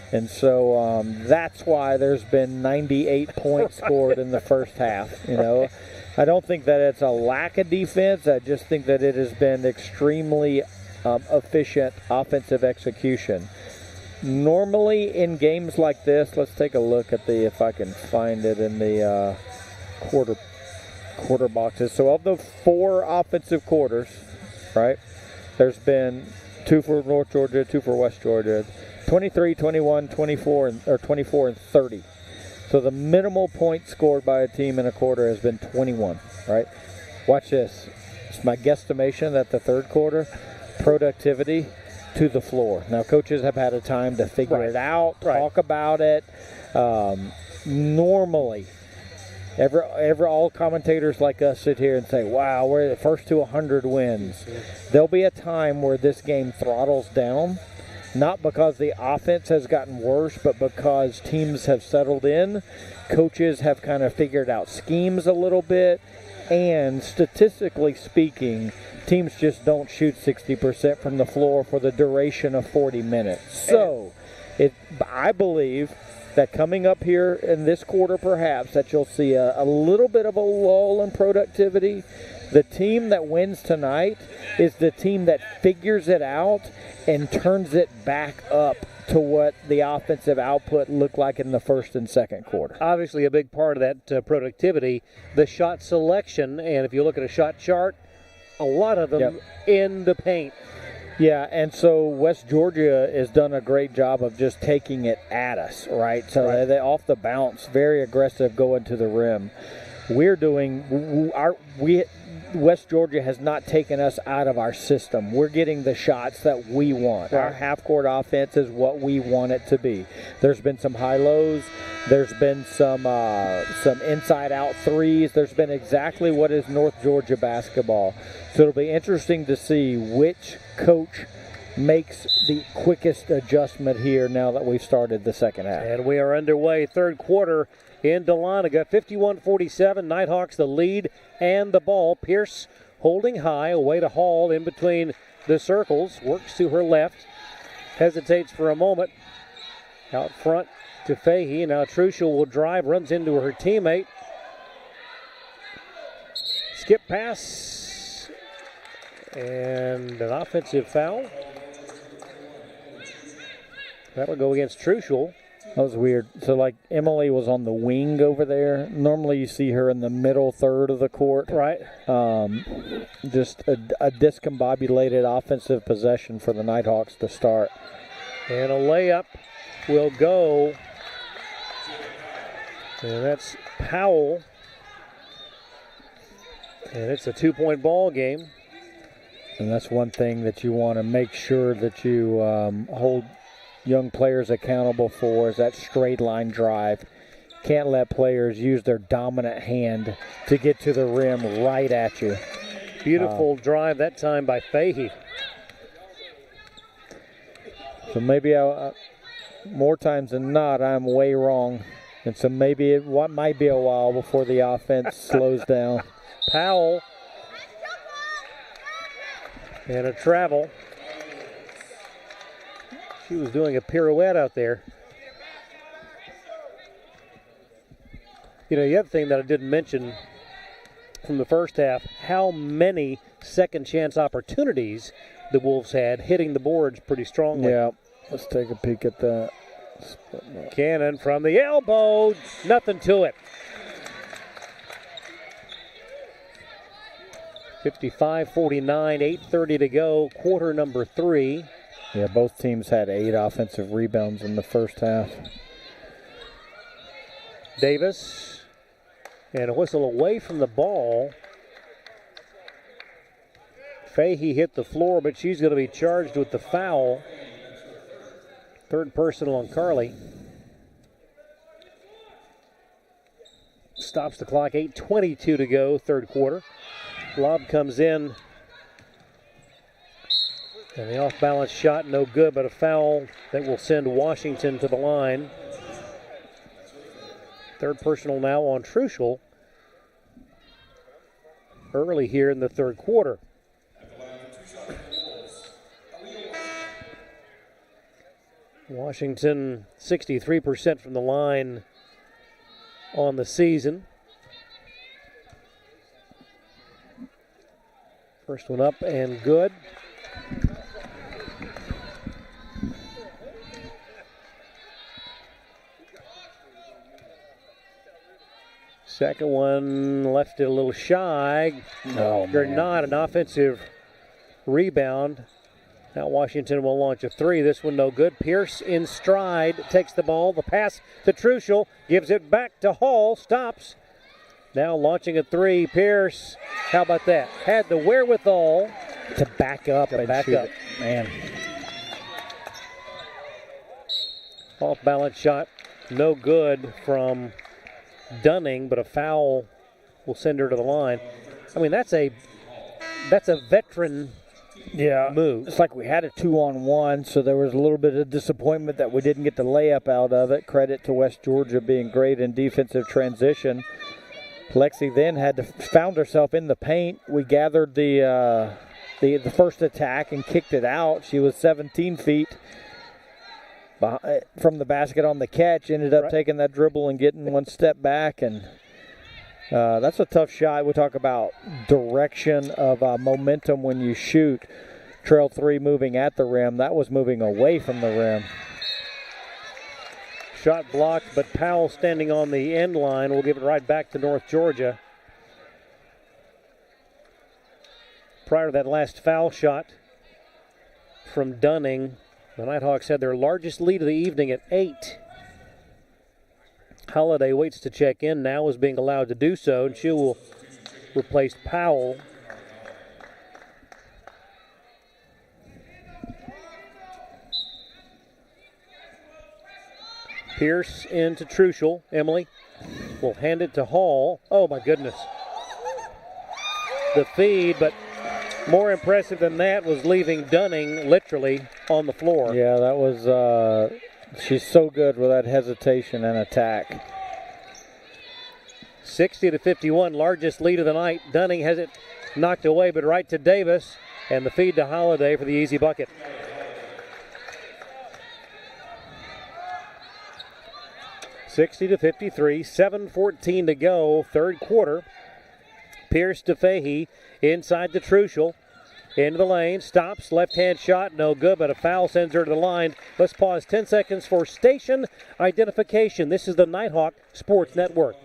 And so that's why there's been 98 points scored in the first half. You know, I don't think that it's a lack of defense. I just think that it has been extremely efficient offensive execution. Normally in games like this, let's take a look at if I can find it in the quarter boxes. So of the 4 offensive quarters, right, There's been 2 for North Georgia, 2 for West Georgia. 23, 21, 24, or 24 and 30. So the minimal point scored by a team in a quarter has been 21, right? Watch this. It's my guesstimation that the third quarter, productivity to the floor. Now, coaches have had a time to figure it out, talk about it. Normally, all commentators like us sit here and say, wow, we're the first to 100 wins. There'll be a time where this game throttles down, not because the offense has gotten worse, but because teams have settled in, coaches have kind of figured out schemes a little bit, and statistically speaking, teams just don't shoot 60% from the floor for the duration of 40 minutes. So, I believe that coming up here in this quarter perhaps that you'll see a little bit of a lull in productivity. The team that wins tonight is the team that figures it out and turns it back up to what the offensive output looked like in the first and second quarter. Obviously a big part of that productivity, the shot selection, and if you look at a shot chart, a lot of them in the paint. Yeah, and so West Georgia has done a great job of just taking it at us, right? So they off the bounce, very aggressive going to the rim. West Georgia has not taken us out of our system. We're getting the shots that we want. Our half-court offense is what we want it to be. There's been some high-lows. There's been some inside-out threes. There's been exactly what is North Georgia basketball. So it'll be interesting to see which coach makes the quickest adjustment here now that we've started the second half. And we are underway, third quarter in Dahlonega, 51-47. Nighthawks the lead and the ball. Pierce holding high, away to Hall in between the circles. Works to her left, hesitates for a moment. Out front to Fahey. Now Truschel will drive, runs into her teammate. Skip pass. And an offensive foul. That'll go against Truschel. That was weird. So, like, Emily was on the wing over there. Normally you see her in the middle third of the court. Right. Just a discombobulated offensive possession for the Nighthawks to start. And a layup will go. And that's Powell. And it's a 2-point ball game. And that's one thing that you want to make sure that you hold young players accountable for, is that straight line drive. Can't let players use their dominant hand to get to the rim right at you. Beautiful drive that time by Fahey. So maybe more times than not, I'm way wrong. And so maybe it might be a while before the offense slows down. Powell. And a travel. She was doing a pirouette out there. You know, the other thing that I didn't mention from the first half, how many second chance opportunities the Wolves had, hitting the boards pretty strongly. Yeah, let's take a peek at that. Cannon from the elbow, nothing to it. 55-49, 8:30 to go, quarter number 3. Yeah, both teams had 8 offensive rebounds in the first half. Davis, and a whistle away from the ball. Fahey hit the floor, but she's going to be charged with the foul. Third personal on Carly. Stops the clock, 8:22 to go, third quarter. Lob comes in. And the off-balance shot, no good, but a foul that will send Washington to the line. Third personal now on Truschel. Early here in the third quarter. Washington 63% from the line on the season. First one up and good. Second one left it a little shy. Oh, Not an offensive rebound. Now Washington will launch a three. This one no good. Pierce in stride, takes the ball. The pass to Truschel, gives it back to Hall, stops. Now launching a three. Pierce, how about that? Had the wherewithal to back up and shoot it. Man. Off balance shot, no good from Dunning, but a foul will send her to the line. I mean, that's a veteran move. It's like we had a 2-on-1, so there was a little bit of disappointment that we didn't get the layup out of it. Credit to West Georgia being great in defensive transition. Lexi then found herself in the paint. We gathered the first attack and kicked it out. She was 17 feet from the basket on the catch, ended up taking that dribble and getting one step back, and that's a tough shot. We talk about direction of momentum when you shoot. Trail three moving at the rim. That was moving away from the rim. Shot blocked, but Powell standing on the end line will give it right back to North Georgia. Prior to that last foul shot from Dunning, the Nighthawks had their largest lead of the evening at 8. Holiday waits to check in, now is being allowed to do so, and she will replace Powell. Pierce into Truschel. Emily will hand it to Hall. Oh my goodness. The feed, but more impressive than that was leaving Dunning literally on the floor. Yeah, that was, she's so good with that hesitation and attack. 60-51, largest lead of the night. Dunning has it knocked away, but right to Davis, and the feed to Holiday for the easy bucket. (60-53), 7:14 to go, third quarter. Pierce to Fahey, inside to Truschel, into the lane, stops, left-hand shot, no good, but a foul sends her to the line. Let's pause 10 seconds for station identification. This is the Nighthawk Sports Network.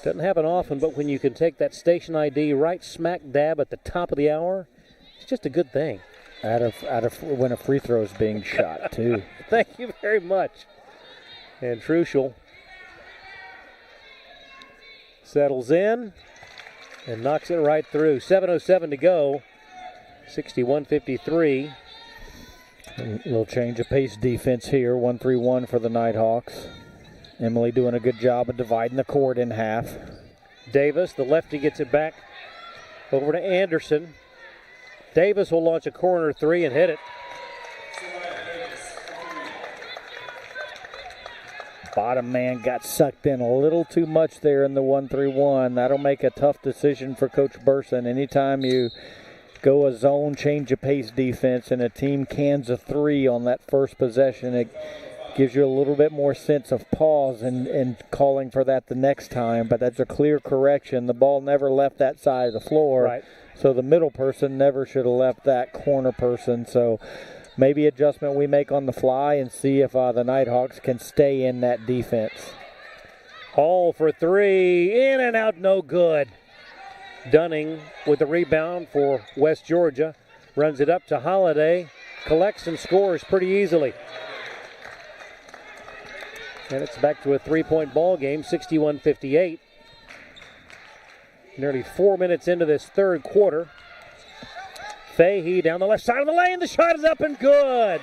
Doesn't happen often, but when you can take that station ID right smack dab at the top of the hour, it's just a good thing. Out of when a free throw is being shot, too. Thank you very much. And Truschel settles in and knocks it right through. 7:07 to go, 61-53. A little change of pace defense here, 1-3-1 for the Nighthawks. Emily doing a good job of dividing the court in half. Davis, the lefty, gets it back over to Anderson. Davis will launch a corner three and hit it. Bottom man got sucked in a little too much there in the 1-3-1. That'll make a tough decision for Coach Burson. Anytime you go a zone change of pace defense and a team cans a three on that first possession, it gives you a little bit more sense of pause and calling for that the next time. But that's a clear correction. The ball never left that side of the floor. Right. So the middle person never should have left that corner person. So maybe adjustment we make on the fly and see if the Nighthawks can stay in that defense. Hall for three, in and out, no good. Dunning with the rebound for West Georgia. Runs it up to Holiday, collects and scores pretty easily. And it's back to a three-point ball game, 61-58. Nearly 4 minutes into this third quarter. Fahey down the left side of the lane. The shot is up and good.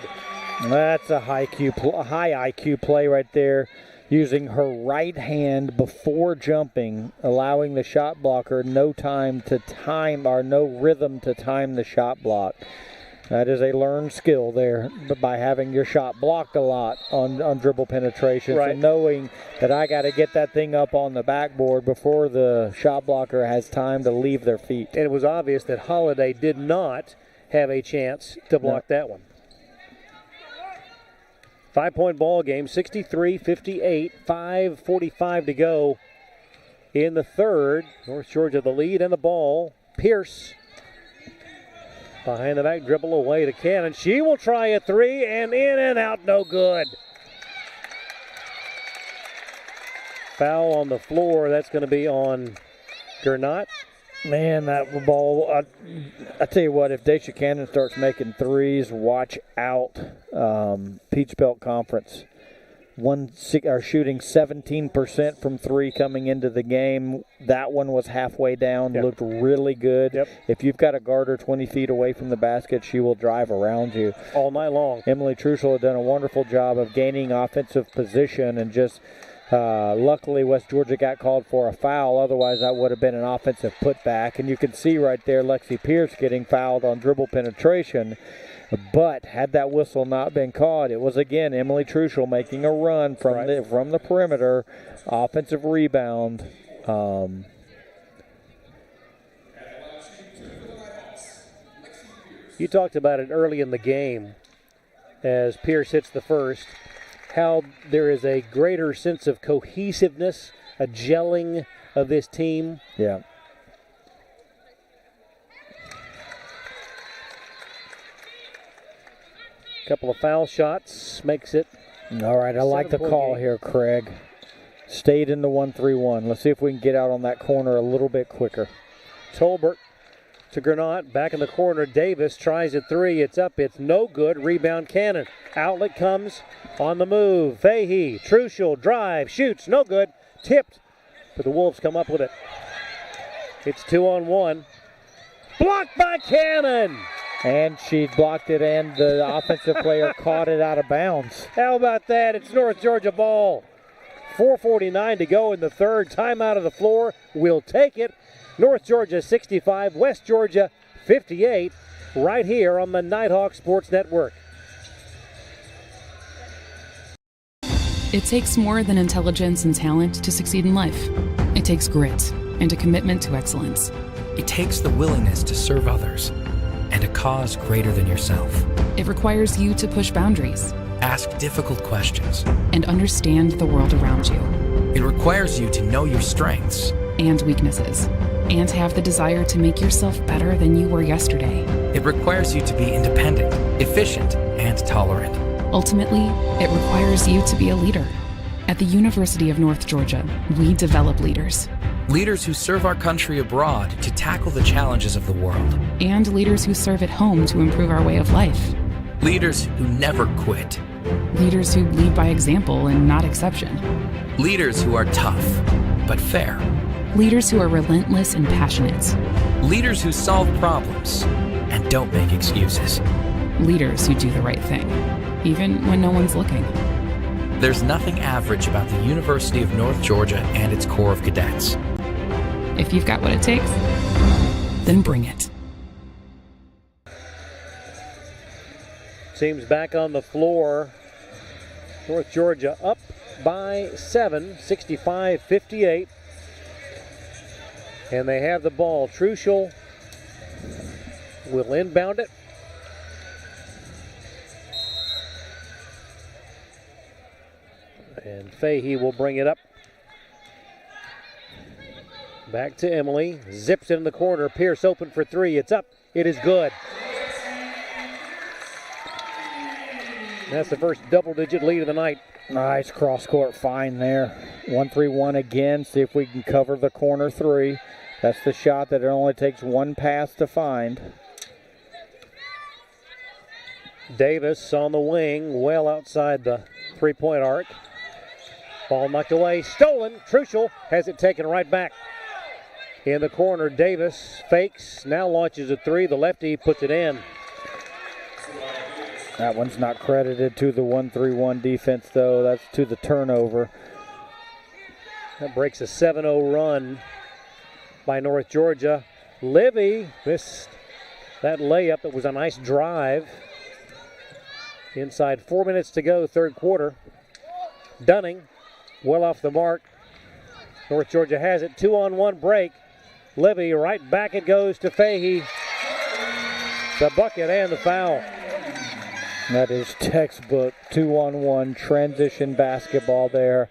That's a high IQ play right there. Using her right hand before jumping, allowing the shot blocker no rhythm to time the shot block. That is a learned skill there, but by having your shot blocked a lot on dribble penetration. Right. So knowing that I got to get that thing up on the backboard before the shot blocker has time to leave their feet. And it was obvious that Holiday did not have a chance to block that one. 5-point ball game, 63-58, 5:45 to go in the third. North Georgia the lead and the ball. Pierce behind the back dribble away to Cannon. She will try a three and in and out, no good. Foul on the floor. That's going to be on Gernot. Man, that ball, I tell you what, if Daisha Cannon starts making threes, watch out. Peach Belt Conference. Are shooting 17% from three coming into the game. That one was halfway down, looked really good. Yep. If you've got a guard 20 feet away from the basket, she will drive around you. All night long. Emily Truschel had done a wonderful job of gaining offensive position and just luckily West Georgia got called for a foul. Otherwise, that would have been an offensive putback. And you can see right there Lexi Pierce getting fouled on dribble penetration. But had that whistle not been caught, it was again Emily Truschel making a run from the perimeter, offensive rebound. You talked about it early in the game as Pierce hits the first, how there is a greater sense of cohesiveness, a gelling of this team. Yeah. Couple of foul shots makes it. All right, I like the call here, Craig. Stayed in the 1-3-1. Let's see if we can get out on that corner a little bit quicker. Tolbert to Gernot, back in the corner. Davis tries a three. It's up. It's no good. Rebound Cannon. Outlet comes on the move. Fahey, Truschel, drive, shoots, no good. Tipped, but the Wolves come up with it. It's 2-on-1. Blocked by Cannon. And she blocked it, and the offensive player caught it out of bounds. How about that? It's North Georgia ball. 4:49 to go in the third. Timeout of the floor. We'll take it. North Georgia 65, West Georgia 58, right here on the Nighthawk Sports Network. It takes more than intelligence and talent to succeed in life. It takes grit and a commitment to excellence. It takes the willingness to serve others and a cause greater than yourself. It requires you to push boundaries. Ask difficult questions. And understand the world around you. It requires you to know your strengths. And weaknesses. And have the desire to make yourself better than you were yesterday. It requires you to be independent, efficient, and tolerant. Ultimately, it requires you to be a leader. At the University of North Georgia, we develop leaders. Leaders who serve our country abroad to tackle the challenges of the world. And leaders who serve at home to improve our way of life. Leaders who never quit. Leaders who lead by example and not exception. Leaders who are tough, but fair. Leaders who are relentless and passionate. Leaders who solve problems and don't make excuses. Leaders who do the right thing, even when no one's looking. There's nothing average about the University of North Georgia and its Corps of Cadets. If you've got what it takes, then bring it. Team's back on the floor. North Georgia up by 7, 65-58. And they have the ball. Truschel will inbound it. And Fahey will bring it up. Back to Emily. Zips it in the corner. Pierce open for three. It's up. It is good. That's the first double-digit lead of the night. Nice cross-court find there. 1-3-1 again. See if we can cover the corner three. That's the shot that it only takes one pass to find. Davis on the wing, well outside the three-point arc. Ball knocked away, stolen. Truschel has it taken right back. In the corner, Davis fakes, now launches a three. The lefty puts it in. That one's not credited to the 1-3-1 defense, though. That's to the turnover. That breaks a 7-0 run by North Georgia. Livy missed that layup. It was a nice drive. Inside 4 minutes to go, third quarter. Dunning, well off the mark. North Georgia has it. 2-on-1 break. Livy, right back it goes to Fahey. The bucket and the foul. That is textbook 2-on-1 transition basketball there.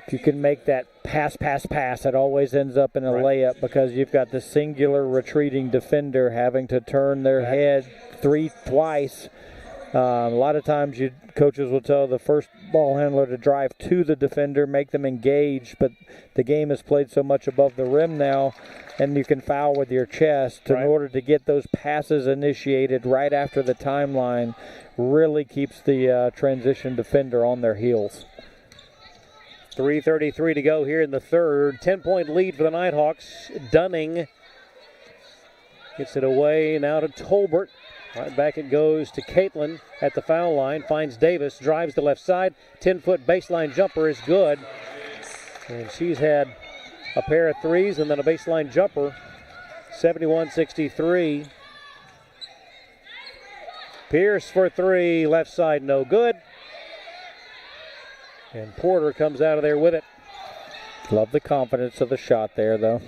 If you can make that pass, it always ends up in a layup because you've got the singular retreating defender having to turn their head twice A lot of times coaches will tell the first ball handler to drive to the defender, make them engage, but the game is played so much above the rim now, and you can foul with your chest in order to get those passes initiated right after the timeline. Really keeps the transition defender on their heels. 3:33 to go here in the third. 10-point lead for the Nighthawks. Dunning gets it away now to Tolbert. Right back it goes to Caitlin at the foul line. Finds Davis, drives the left side. 10-foot baseline jumper is good. And she's had a pair of threes and then a baseline jumper. 71-63. Pierce for three, left side no good. And Porter comes out of there with it. Love the confidence of the shot there, though.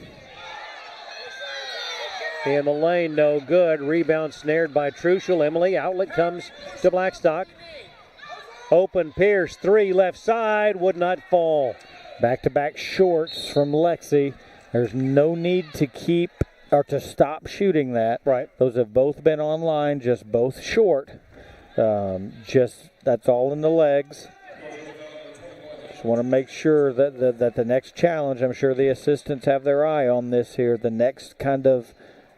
In the lane, no good. Rebound snared by Truschel. Emily, outlet comes to Blackstock. Open Pierce, three, left side, would not fall. Back-to-back shorts from Lexi. There's no need to keep or to stop shooting that. Right. Those have both been online, just both short. That's all in the legs. Just want to make sure that the next challenge, I'm sure the assistants have their eye on this here, the next kind of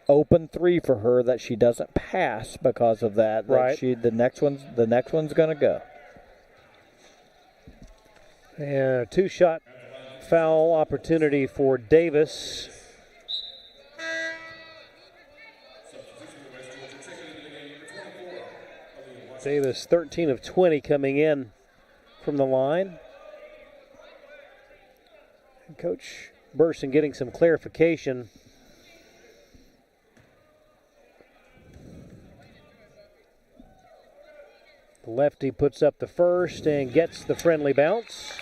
open three for her that she doesn't pass because of that. Right. The next one's going to go. And a two-shot foul opportunity for Davis. Davis 13 of 20 coming in from the line. And Coach Burson getting some clarification. The lefty puts up the first and gets the friendly bounce.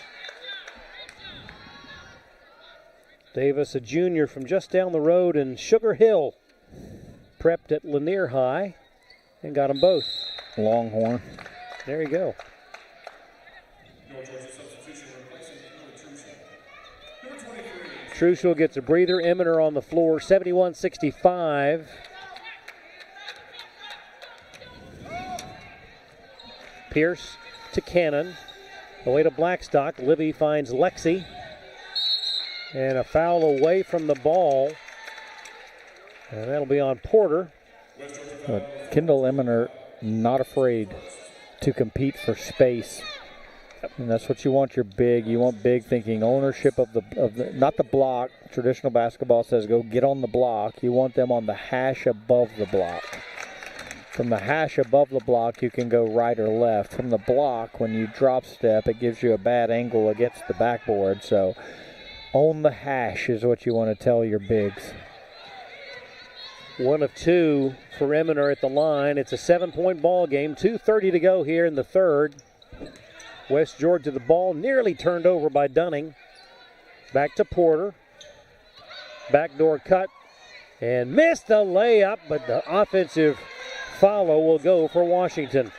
Davis, a junior from just down the road in Sugar Hill, prepped at Lanier High and got them both. Longhorn. There you go. Truschel gets a breather. Eminer on the floor, 71-65. Pierce to Cannon. Away to Blackstock. Libby finds Lexi. And a foul away from the ball. And that'll be on Porter. Kendall Eminer not afraid to compete for space. And that's what you want your big. You want big thinking ownership of the not the block. Traditional basketball says go get on the block. You want them on the hash above the block. From the hash above the block, you can go right or left. From the block, when you drop step, it gives you a bad angle against the backboard. So on the hash is what you want to tell your bigs. 1 of 2 for Eminer at the line. It's a 7-point ball game. 2:30 to go here in the third. West Georgia the ball nearly turned over by Dunning. Back to Porter. Backdoor cut and missed the layup, but the offensive follow will go for Washington.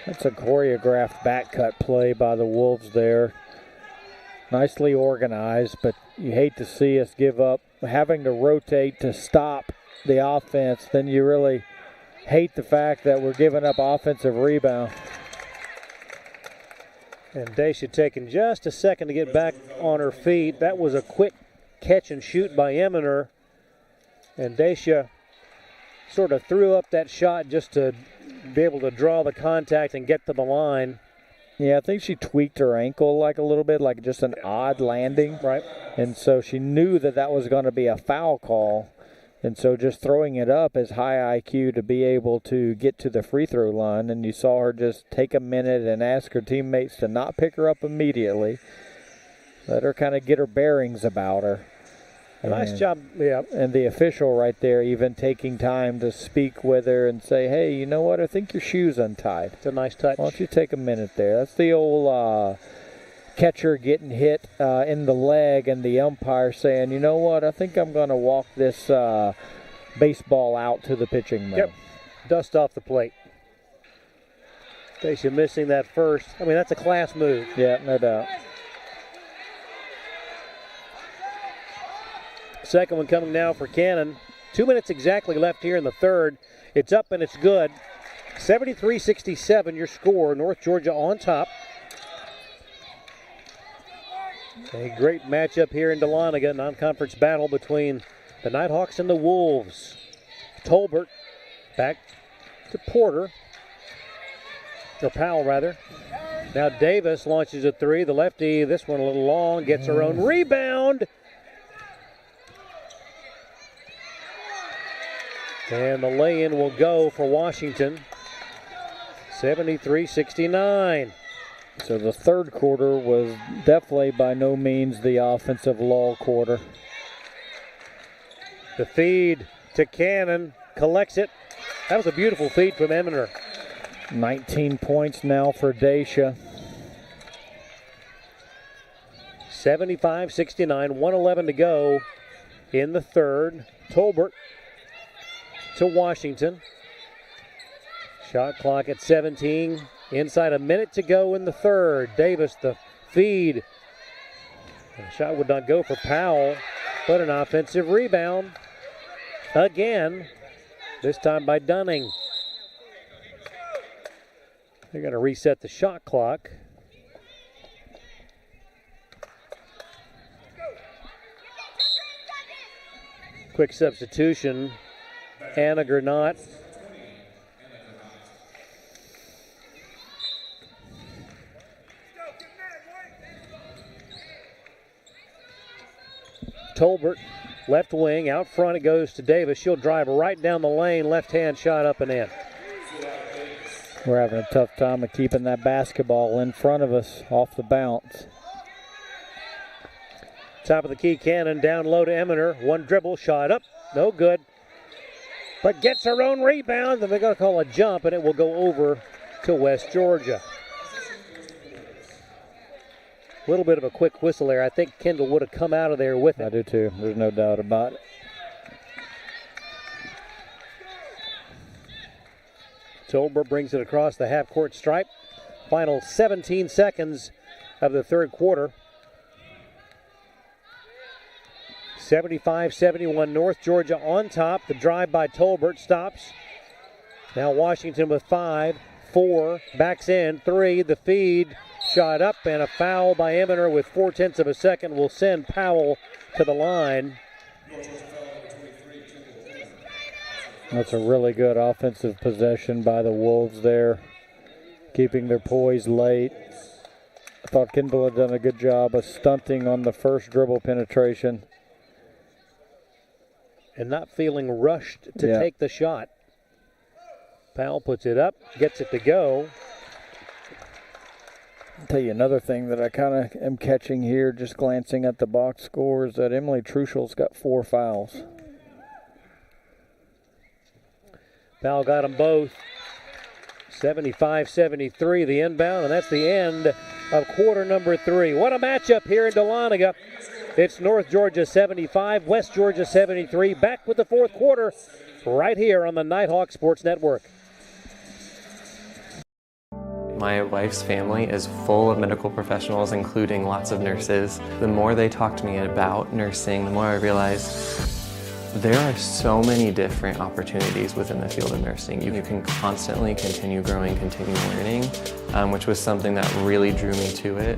That's a choreographed back cut play by the Wolves there. Nicely organized, but you hate to see us give up having to rotate to stop the offense. Then you really hate the fact that we're giving up offensive rebound. And Dacia taking just a second to get back on her feet. That was a quick catch and shoot by Eminer. And Dacia sort of threw up that shot just to be able to draw the contact and get to the line. Yeah, I think she tweaked her ankle like a little bit, like just an odd landing. Right. And so she knew that was going to be a foul call. And so just throwing it up is high IQ to be able to get to the free throw line. And you saw her just take a minute and ask her teammates to not pick her up immediately. Let her kind of get her bearings about her. Nice job, yeah. And the official right there even taking time to speak with her and say, hey, you know what, I think your shoe's untied. It's a nice touch. Why don't you take a minute there? That's the old catcher getting hit in the leg and the umpire saying, you know what, I think I'm going to walk this baseball out to the pitching man. Yep, dust off the plate. Dacia missing that first. I mean, that's a class move. Yeah, no doubt. Second one coming now for Cannon. 2 minutes exactly left here in the third. It's up and it's good. 73-67 your score. North Georgia on top. A great matchup here in Dahlonega. Non-conference battle between the Nighthawks and the Wolves. Tolbert back to Porter. Or Powell, rather. Now Davis launches a three. The lefty, this one a little long, gets her own rebound. And the lay-in will go for Washington. 73-69. So the third quarter was definitely by no means the offensive lull quarter. The feed to Cannon, collects it. That was a beautiful feed from Eminer. 19 points now for Dacia. 75-69, 1:11 to go in the third. Tolbert to Washington. Shot clock at 17. Inside a minute to go in the third. Davis, the feed. The shot would not go for Powell, but an offensive rebound. Again, this time by Dunning. They're going to reset the shot clock. Quick substitution. Anna Granat. Tolbert, left wing, out front it goes to Davis. She'll drive right down the lane, left-hand shot up and in. We're having a tough time of keeping that basketball in front of us off the bounce. Top of the key, Cannon, down low to Eminer. One dribble, shot up, no good. But gets her own rebound, and they're going to call a jump, and it will go over to West Georgia. A little bit of a quick whistle there. I think Kendall would have come out of there with it. I do too. There's no doubt about it. Tolbert brings it across the half-court stripe. Final 17 seconds of the third quarter. 75-71 North Georgia on top. The drive by Tolbert stops. Now Washington with 5, 4, backs in, 3, the feed. Shot up and a foul by Eminer with 0.4 of a second will send Powell to the line. That's a really good offensive possession by the Wolves there, keeping their poise late. I thought Kendall had done a good job of stunting on the first dribble penetration. And not feeling rushed to take the shot. Powell puts it up, gets it to go. I'll tell you another thing that I kind of am catching here, just glancing at the box score, is that Emily Truschel's got 4 fouls. Powell got them both. 75-73 the inbound, and that's the end of quarter number 3. What a matchup here in Dahlonega. It's North Georgia 75, West Georgia 73. Back with the fourth quarter right here on the Nighthawk Sports Network. My wife's family is full of medical professionals, including lots of nurses. The more they talk to me about nursing, the more I realize there are so many different opportunities within the field of nursing. You can constantly continue growing, continue learning, which was something that really drew me to it.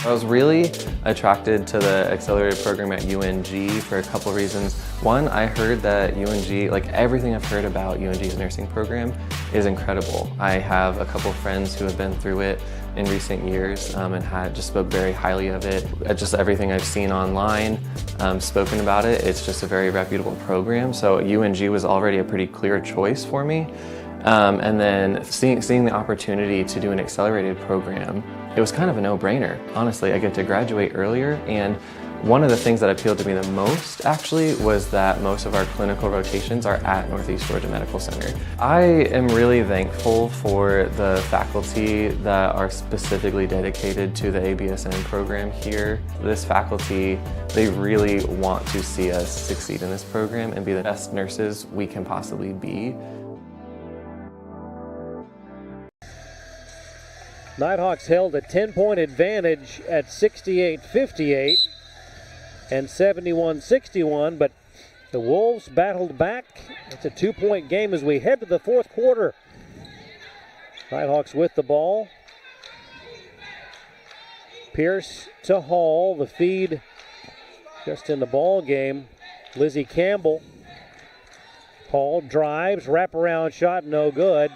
I was really attracted to the accelerated program at UNG for a couple reasons. One, I heard that UNG, like everything I've heard about UNG's nursing program is incredible. I have a couple friends who have been through it in recent years and had just spoke very highly of it. Just everything I've seen online, spoken about it, it's just a very reputable program. So UNG was already a pretty clear choice for me. And then seeing the opportunity to do an accelerated program, it was kind of a no-brainer. Honestly, I get to graduate earlier, and one of the things that appealed to me the most actually was that most of our clinical rotations are at Northeast Georgia Medical Center. I am really thankful for the faculty that are specifically dedicated to the ABSN program here. This faculty, they really want to see us succeed in this program and be the best nurses we can possibly be. Nighthawks held a 10-point advantage at 68-58 and 71-61, but the Wolves battled back. It's a 2-point game as we head to the fourth quarter. Nighthawks with the ball. Pierce to Hall. The feed just in the ball game. Lizzie Campbell. Hall drives, wraparound shot, no good.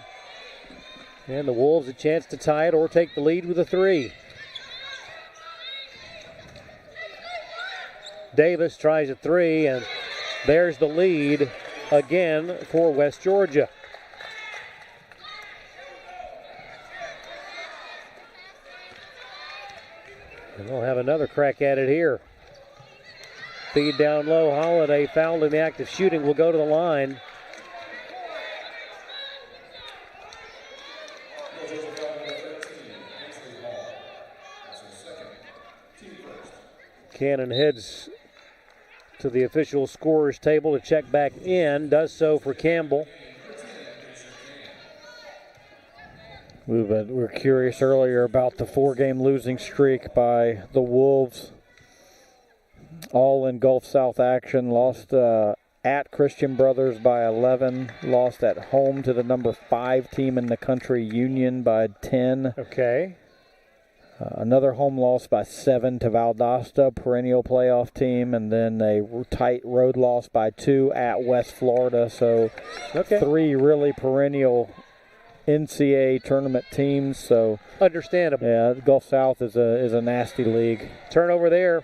And the Wolves a chance to tie it or take the lead with a 3. Davis tries a 3, and there's the lead again for West Georgia. And they'll have another crack at it here. Feed down low. Holiday fouled in the act of shooting. Will go to the line. Cannon heads to the official scorers table to check back in. Does so for Campbell. We were curious earlier about the 4-game losing streak by the Wolves. All in Gulf South action. Lost at Christian Brothers by 11. Lost at home to the number 5 team in the country, Union, by 10. Okay. Another home loss by 7 to Valdosta, perennial playoff team, and then a tight road loss by 2 at West Florida. So 3 really perennial NCAA tournament teams. So understandable. Yeah, Gulf South is a nasty league. Turnover there.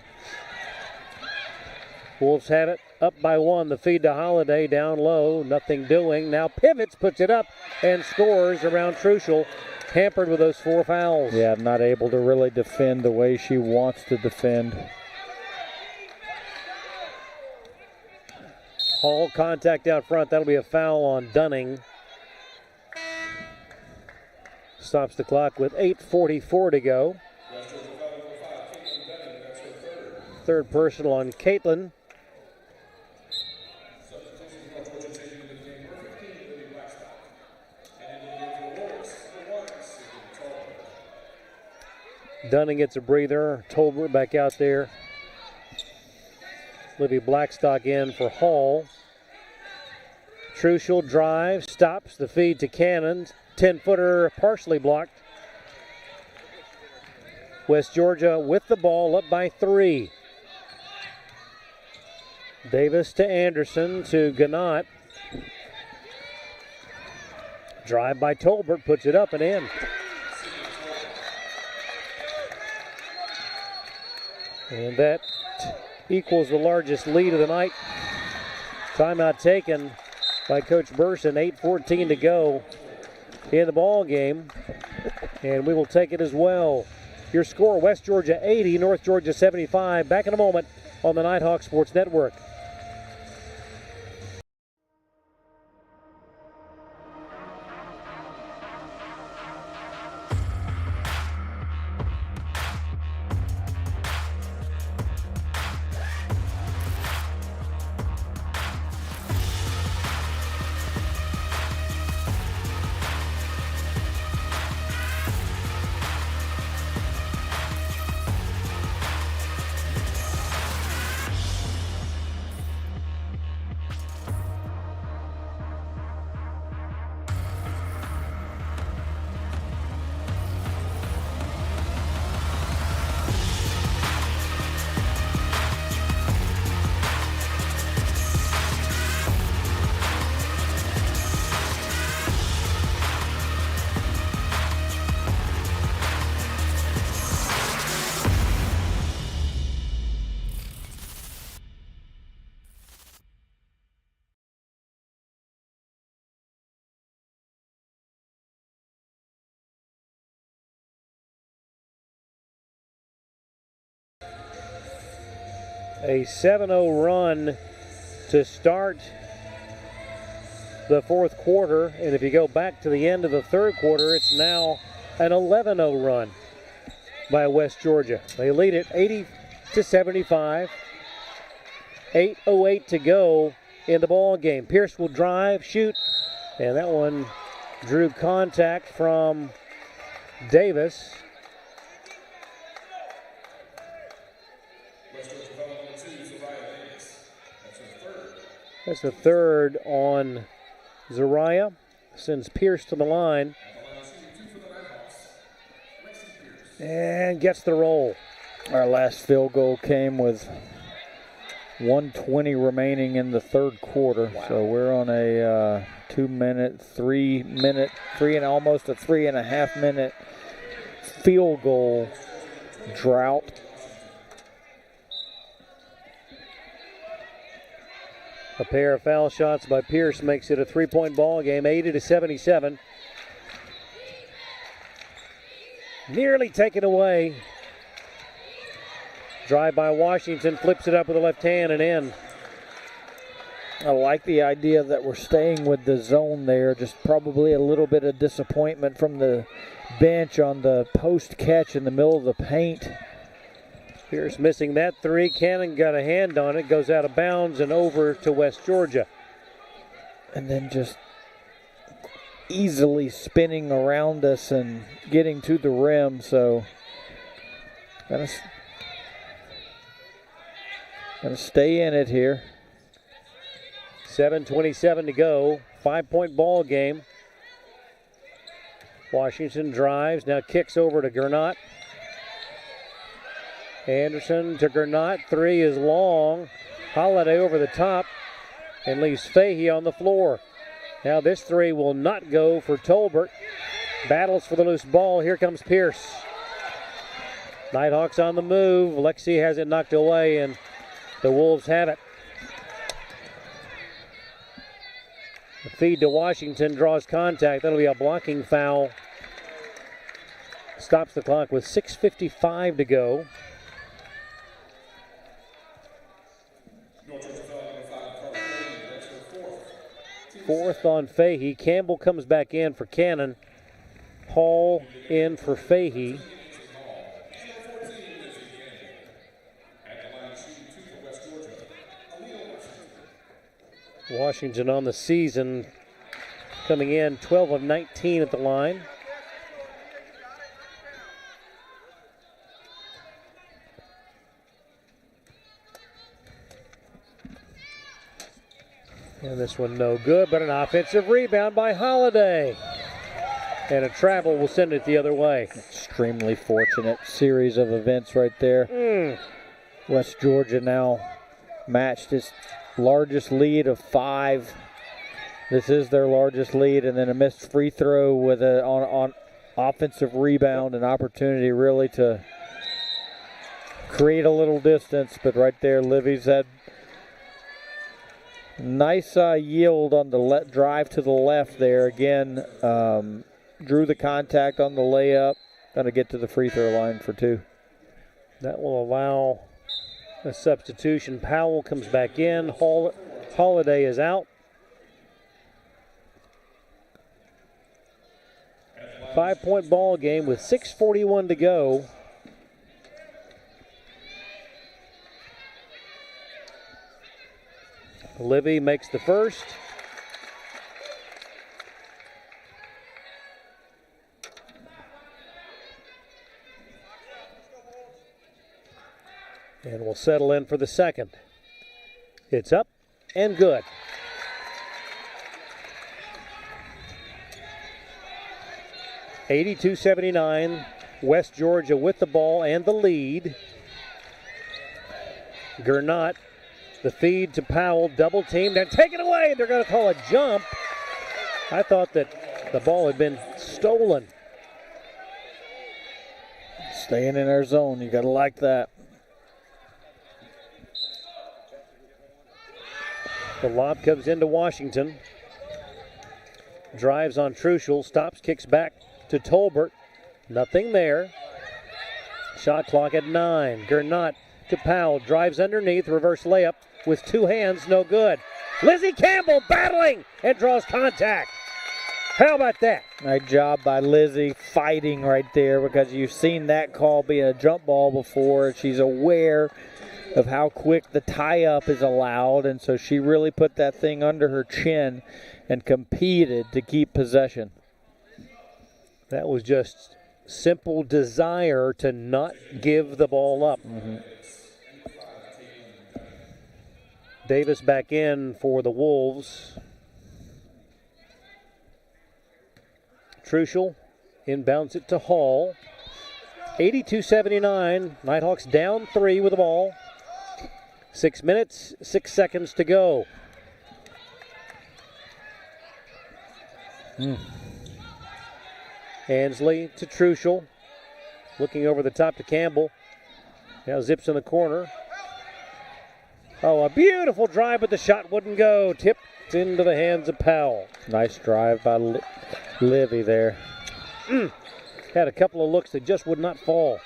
Wolves have it up by 1. The feed to Holiday down low. Nothing doing. Now pivots, puts it up, and scores around Truschel. Hampered with those 4 fouls. Yeah, not able to really defend the way she wants to defend. Hall contact out front. That'll be a foul on Dunning. Stops the clock with 8:44 to go. Third personal on Caitlin. Dunning gets a breather. Tolbert back out there. Libby Blackstock in for Hall. Truschel drives, stops the feed to Cannon. 10-footer partially blocked. West Georgia with the ball, up by 3. Davis to Anderson to Gannott. Drive by Tolbert, puts it up and in. And that equals the largest lead of the night. Timeout taken by Coach Burson. 8:14 to go in the ball game. And we will take it as well. Your score, West Georgia 80, North Georgia 75. Back in a moment on the Nighthawk Sports Network. A 7-0 run to start the fourth quarter. And if you go back to the end of the third quarter, it's now an 11-0 run by West Georgia. They lead it 80-75. 8:08 to go in the ball game. Pierce will drive, shoot, and that one drew contact from Davis. That's the third on Zariah. Sends Pierce to the line. And gets the roll. Our last field goal came with 1:20 remaining in the third quarter. Wow. So we're on a 2 minute, 3 minute, almost a 3.5 minute field goal drought. A pair of foul shots by Pierce makes it a 3-point ball game, 80-77. Nearly taken away. Drive by Washington, flips it up with the left hand and in. I like the idea that we're staying with the zone there. Just probably a little bit of disappointment from the bench on the post catch in the middle of the paint. Pierce missing that three. Cannon got a hand on it, goes out of bounds and over to West Georgia. And then just easily spinning around us and getting to the rim. So gonna stay in it here. 7:27 to go. 5-point ball game. Washington drives, now kicks over to Gernot. Anderson to Gernot. Three is long. Holiday over the top and leaves Fahey on the floor. Now this three will not go for Tolbert. Battles for the loose ball. Here comes Pierce. Nighthawks on the move. Lexi has it knocked away and the Wolves have it. The feed to Washington draws contact. That'll be a blocking foul. Stops the clock with 6:55 to go. Fourth on Fahey. Campbell comes back in for Cannon. Hall in for Fahey. Washington on the season coming in 12 of 19 at the line. And this one no good, but an offensive rebound by Holiday. And a travel will send it the other way. Extremely fortunate series of events right there. West Georgia now matched its largest lead of 5. This is their largest lead, and then a missed free throw with on offensive rebound, an opportunity really to create a little distance. But right there, Livy's had nice yield on the drive to the left there. Again, drew the contact on the layup. Got to get to the free throw line for 2. That will allow a substitution. Powell comes back in. Holiday is out. 5-point ball game with 6:41 to go. Livy makes the first. And we'll settle in for the second. It's up and good. (82-79). West Georgia with the ball and the lead. Gernot, the feed to Powell, double teamed and taken away. They're going to call a jump. I thought that the ball had been stolen. Staying in our zone, you got to like that. The lob comes into Washington. Drives on Truschel, stops, kicks back to Tolbert. Nothing there. Shot clock at 9. Gernot to Powell, drives underneath, reverse layup with 2 hands, no good. Lizzie Campbell battling and draws contact. How about that? Nice job by Lizzie fighting right there, because you've seen that call be a jump ball before. She's aware of how quick the tie-up is allowed, and so she really put that thing under her chin and competed to keep possession. That was just simple desire to not give the ball up. Davis back in for the Wolves. Truschel inbounds it to Hall. 82-79. Nighthawks down 3 with the ball. 6 minutes, 6 seconds to go. Ansley to Truschel. Looking over the top to Campbell. Now zips in the corner. Oh, a beautiful drive, but the shot wouldn't go. Tipped into the hands of Powell. Nice drive by Livy there. Had a couple of looks that just would not fall.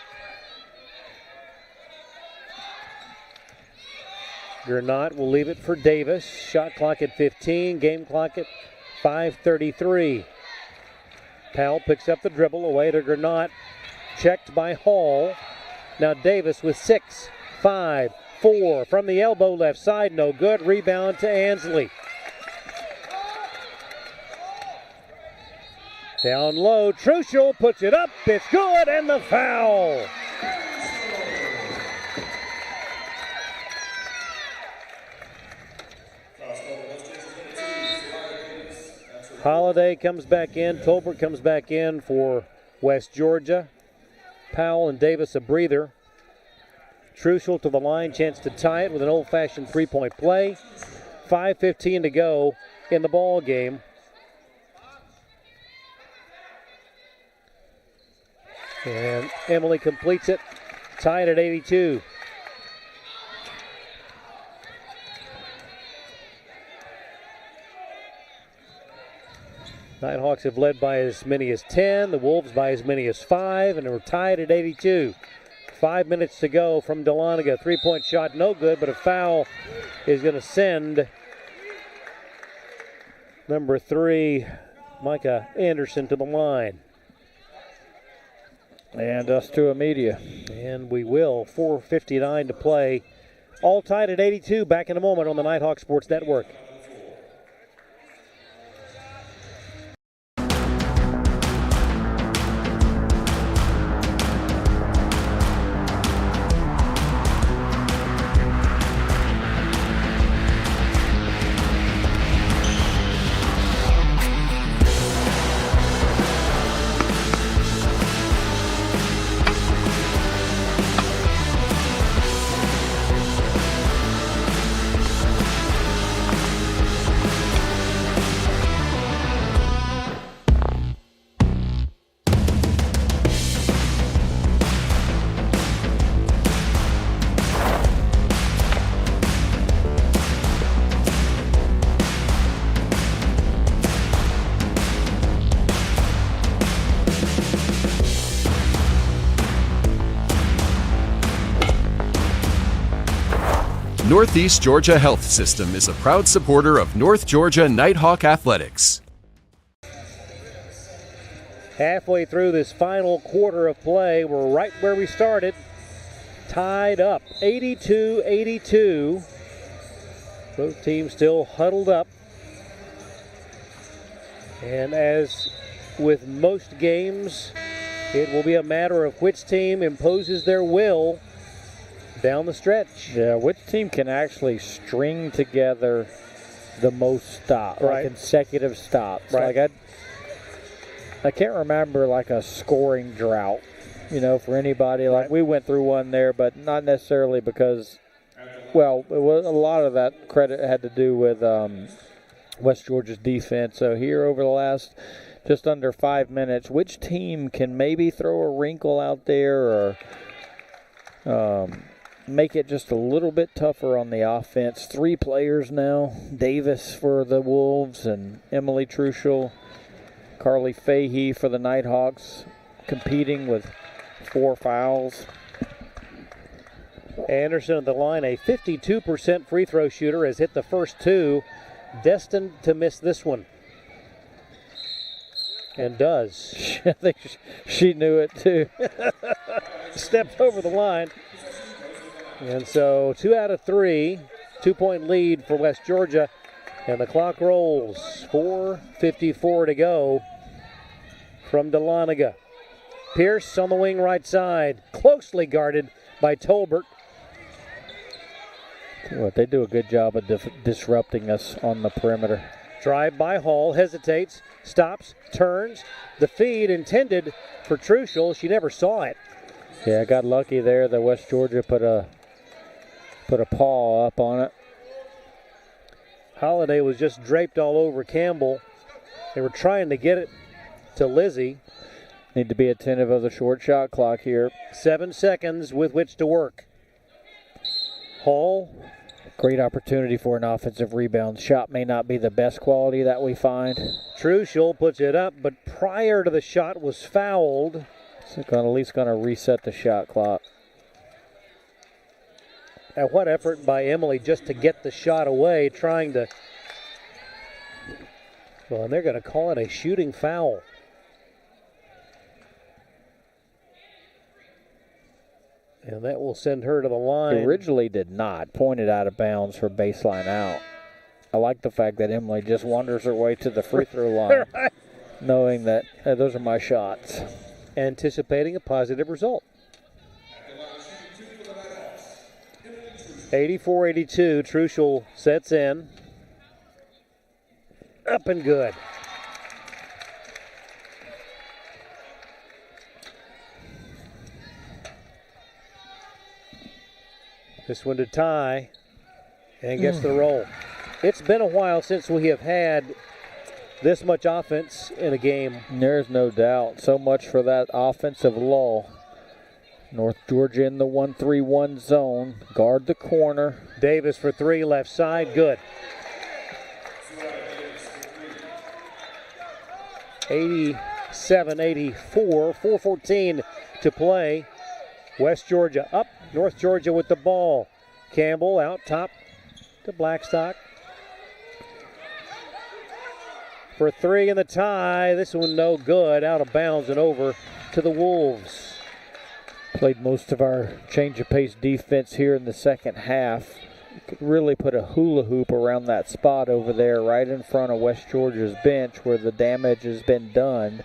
Gernot will leave it for Davis. Shot clock at 15, game clock at 5:33. Powell picks up the dribble away to Gernot. Checked by Hall. Now Davis with 6, 5, 4 from the elbow left side. No good. Rebound to Ansley. Down low. Truschel puts it up. It's good. And the foul. Holiday comes back in. Tolbert comes back in for West Georgia. Powell and Davis a breather. Truschel to the line, chance to tie it with an old-fashioned three-point play. 5:15 to go in the ball game. And Emily completes it, tied at 82. Nighthawks have led by as many as 10, the Wolves by as many as 5, and we're tied at 82. 5 minutes to go from Dahlonega. Three-point shot, no good, but a foul is going to send number 3, Micah Anderson, to the line. And us to a media. And we will. 4:59 to play. All tied at 82. Back in a moment on the Nighthawk Sports Network. Northeast Georgia Health System is a proud supporter of North Georgia Nighthawk Athletics. Halfway through this final quarter of play, we're right where we started. Tied up, 82-82. Both teams still huddled up. And as with most games, it will be a matter of which team imposes their will down the stretch. Yeah, which team can actually string together the most stops, right, like consecutive stops. Right. Like I can't remember like a scoring drought, for anybody. Like we went through one there, but not necessarily because, well, it was a lot of that credit had to do with West Georgia's defense. So here over the last just under 5 minutes, which team can maybe throw a wrinkle out there or make it just a little bit tougher on the offense? 3 players now. Davis for the Wolves and Emily Truschel, Carly Fahey for the Nighthawks, competing with 4 fouls. Anderson at the line, a 52% free throw shooter, has hit the first 2, destined to miss this one. And does. I think she knew it too. Stepped over the line. And so 2 out of 3, 2-point lead for West Georgia. And the clock rolls. 4:54 to go from Dahlonega. Pierce on the wing right side, closely guarded by Tolbert. They do a good job of disrupting us on the perimeter. Drive by Hall, hesitates, stops, turns. The feed intended for Truschel. She never saw it. Yeah, got lucky there that West Georgia put a paw up on it. Holiday was just draped all over Campbell. They were trying to get it to Lizzie. Need to be attentive of the short shot clock here. 7 seconds with which to work. Hall. Great opportunity for an offensive rebound. Shot may not be the best quality that we find. Truschel puts it up, but prior to the shot was fouled. So at least going to reset the shot clock. And what effort by Emily just to get the shot away, trying to... Well, and they're going to call it a shooting foul. And that will send her to the line. Originally did not. Pointed out of bounds for baseline out. I like the fact that Emily just wanders her way to the free throw line, Right. knowing that those are my shots. Anticipating a positive result. 84-82, Truschel sets in. Up and good. This one to Ty, and gets the roll. It's been a while since we have had this much offense in a game. There's no doubt. So much for that offensive lull. North Georgia in the 1-3-1 zone. Guard the corner. Davis for three, left side, good. 87-84, 4:14 to play. West Georgia up, North Georgia with the ball. Campbell out top to Blackstock. For three in the tie. This one no good, out of bounds and over to the Wolves. Played most of our change of pace defense here in the second half. Could really put a hula hoop around that spot over there right in front of West Georgia's bench where the damage has been done.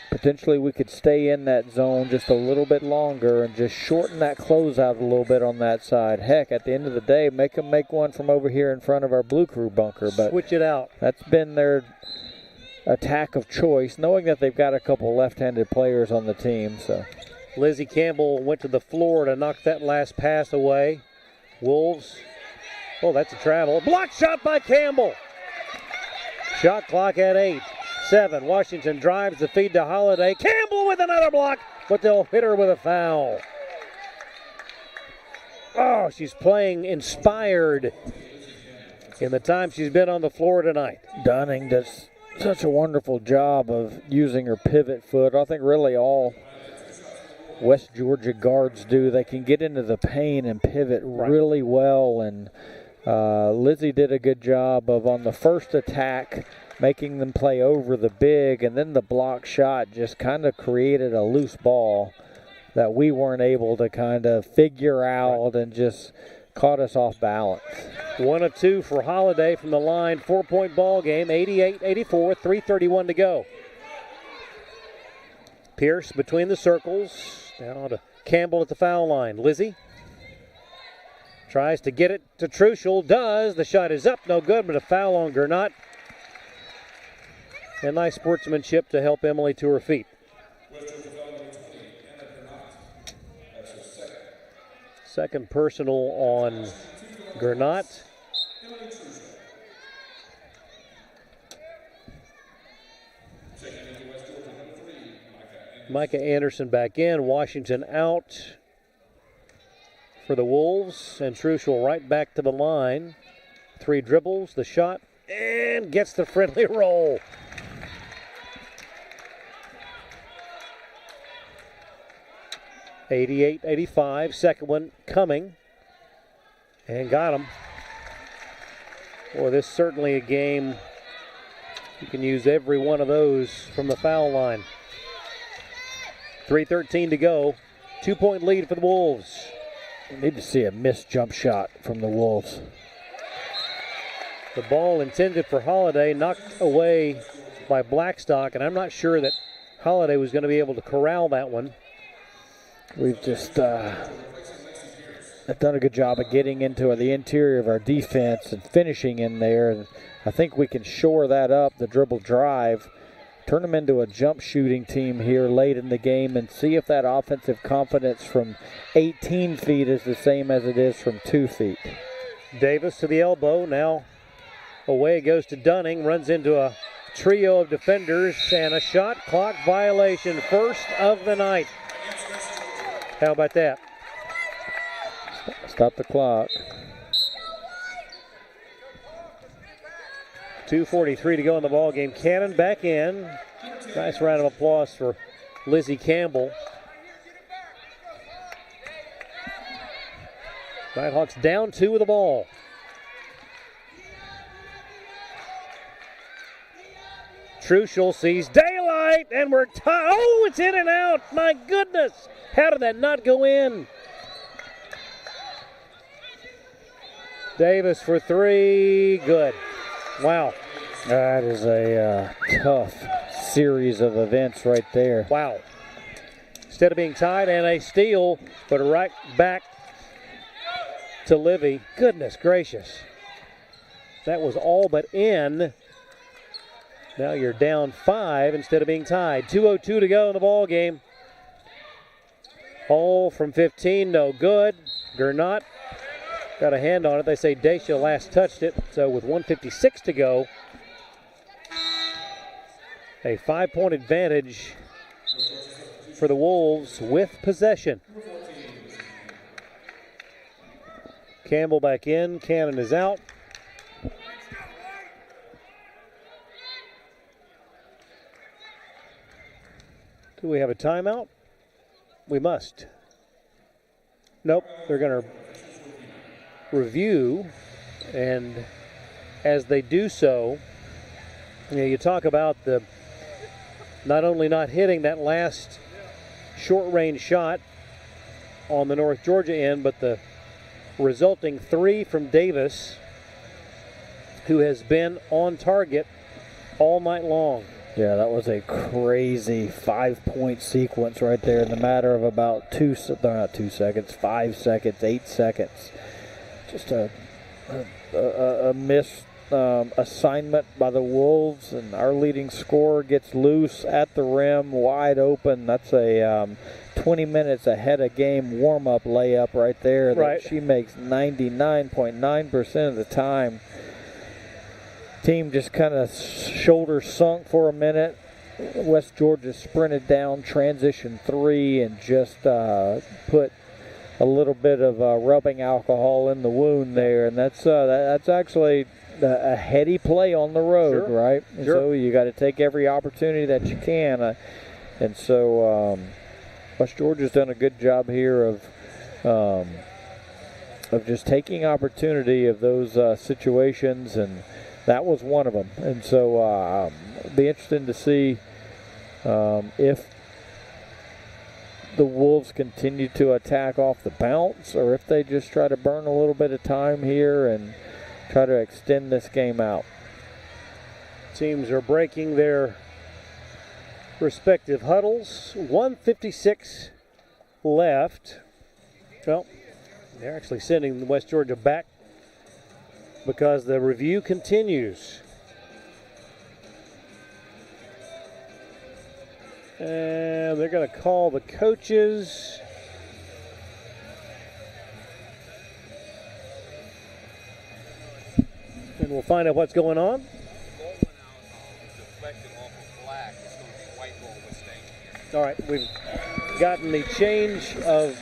Potentially we could stay in that zone just a little bit longer and just shorten that closeout a little bit on that side. Heck, at the end of the day, make them make one from over here in front of our Blue Crew bunker. But switch it out. That's been their attack of choice, knowing that they've got a couple left-handed players on the team. So Lizzie Campbell went to the floor to knock that last pass away. Wolves, oh, that's a travel. Block shot by Campbell. Shot clock at 8. 7. Washington drives the feed to Holiday. Campbell with another block, but they'll hit her with a foul. Oh, she's playing inspired in the time she's been on the floor tonight. Dunning does such a wonderful job of using her pivot foot. I think really all West Georgia guards do. They can get into the paint and pivot really well, and Lizzie did a good job of on the first attack making them play over the big, and then the block shot just kind of created a loose ball that we weren't able to kind of figure out and just caught us off balance. 1 of 2 for Holiday from the line. 4-point ball game, 88-84, 3:31 to go. Pierce between the circles. Now to Campbell at the foul line. Lizzie tries to get it to Truschel. Does. The shot is up. No good, but a foul on Gernot. And nice sportsmanship to help Emily to her feet. Second personal on Gernot. Micah Anderson back in. Washington out for the Wolves. And Truschel right back to the line. 3 dribbles, the shot, and gets the friendly roll. (88-85), second one coming, and got him. Boy, this is certainly a game you can use every one of those from the foul line. 3:13 to go, 2-point lead for the Wolves. We need to see a missed jump shot from the Wolves. The ball intended for Holiday, knocked away by Blackstock, and I'm not sure that Holiday was going to be able to corral that one. We've just done a good job of getting into the interior of our defense and finishing in there. And I think we can shore that up, the dribble drive, turn them into a jump shooting team here late in the game and see if that offensive confidence from 18 feet is the same as it is from 2 feet. Davis to the elbow. Now away it goes to Dunning. Runs into a trio of defenders and a shot clock violation. First of the night. How about that? Stop the clock. 2:43 to go in the ball game. Cannon back in. Nice round of applause for Lizzie Campbell. Nighthawks down 2 with the ball. Truschel sees daylight, and we're tied. Oh, it's in and out. My goodness. How did that not go in? Davis for 3. Good. Wow. That is a tough series of events right there. Wow. Instead of being tied and a steal, but right back to Livy. Goodness gracious. That was all but in. Now you're down 5 instead of being tied. 2:02 to go in the ball game. Hole from 15, no good. Gernot got a hand on it. They say Dacia last touched it. So with 1:56 to go, a 5-point advantage for the Wolves with possession. Campbell back in. Cannon is out. Do we have a timeout? We must. Nope, they're going to review, and as they do so, you talk about the not only not hitting that last short-range shot on the North Georgia end, but the resulting 3 from Davis, who has been on target all night long. Yeah, that was a crazy 5-point sequence right there in the matter of about 5 seconds, 8 seconds. Just a missed assignment by the Wolves, and our leading scorer gets loose at the rim, wide open. That's a 20 minutes ahead of game warm-up layup right there that she makes 99.9% of the time. Team just kind of shoulders sunk for a minute. West Georgia sprinted down, transition 3, and just put a little bit of rubbing alcohol in the wound there. And that's actually a heady play on the road, right? And so you got to take every opportunity that you can. And so West Georgia's done a good job here of just taking opportunity of those situations, and that was one of them. And so it'll be interesting to see if the Wolves continue to attack off the bounce, or if they just try to burn a little bit of time here and try to extend this game out. Teams are breaking their respective huddles. 1:56 left. Well, they're actually sending West Georgia back because the review continues. And they're going to call the coaches. And we'll find out what's going on. All right, we've gotten the change of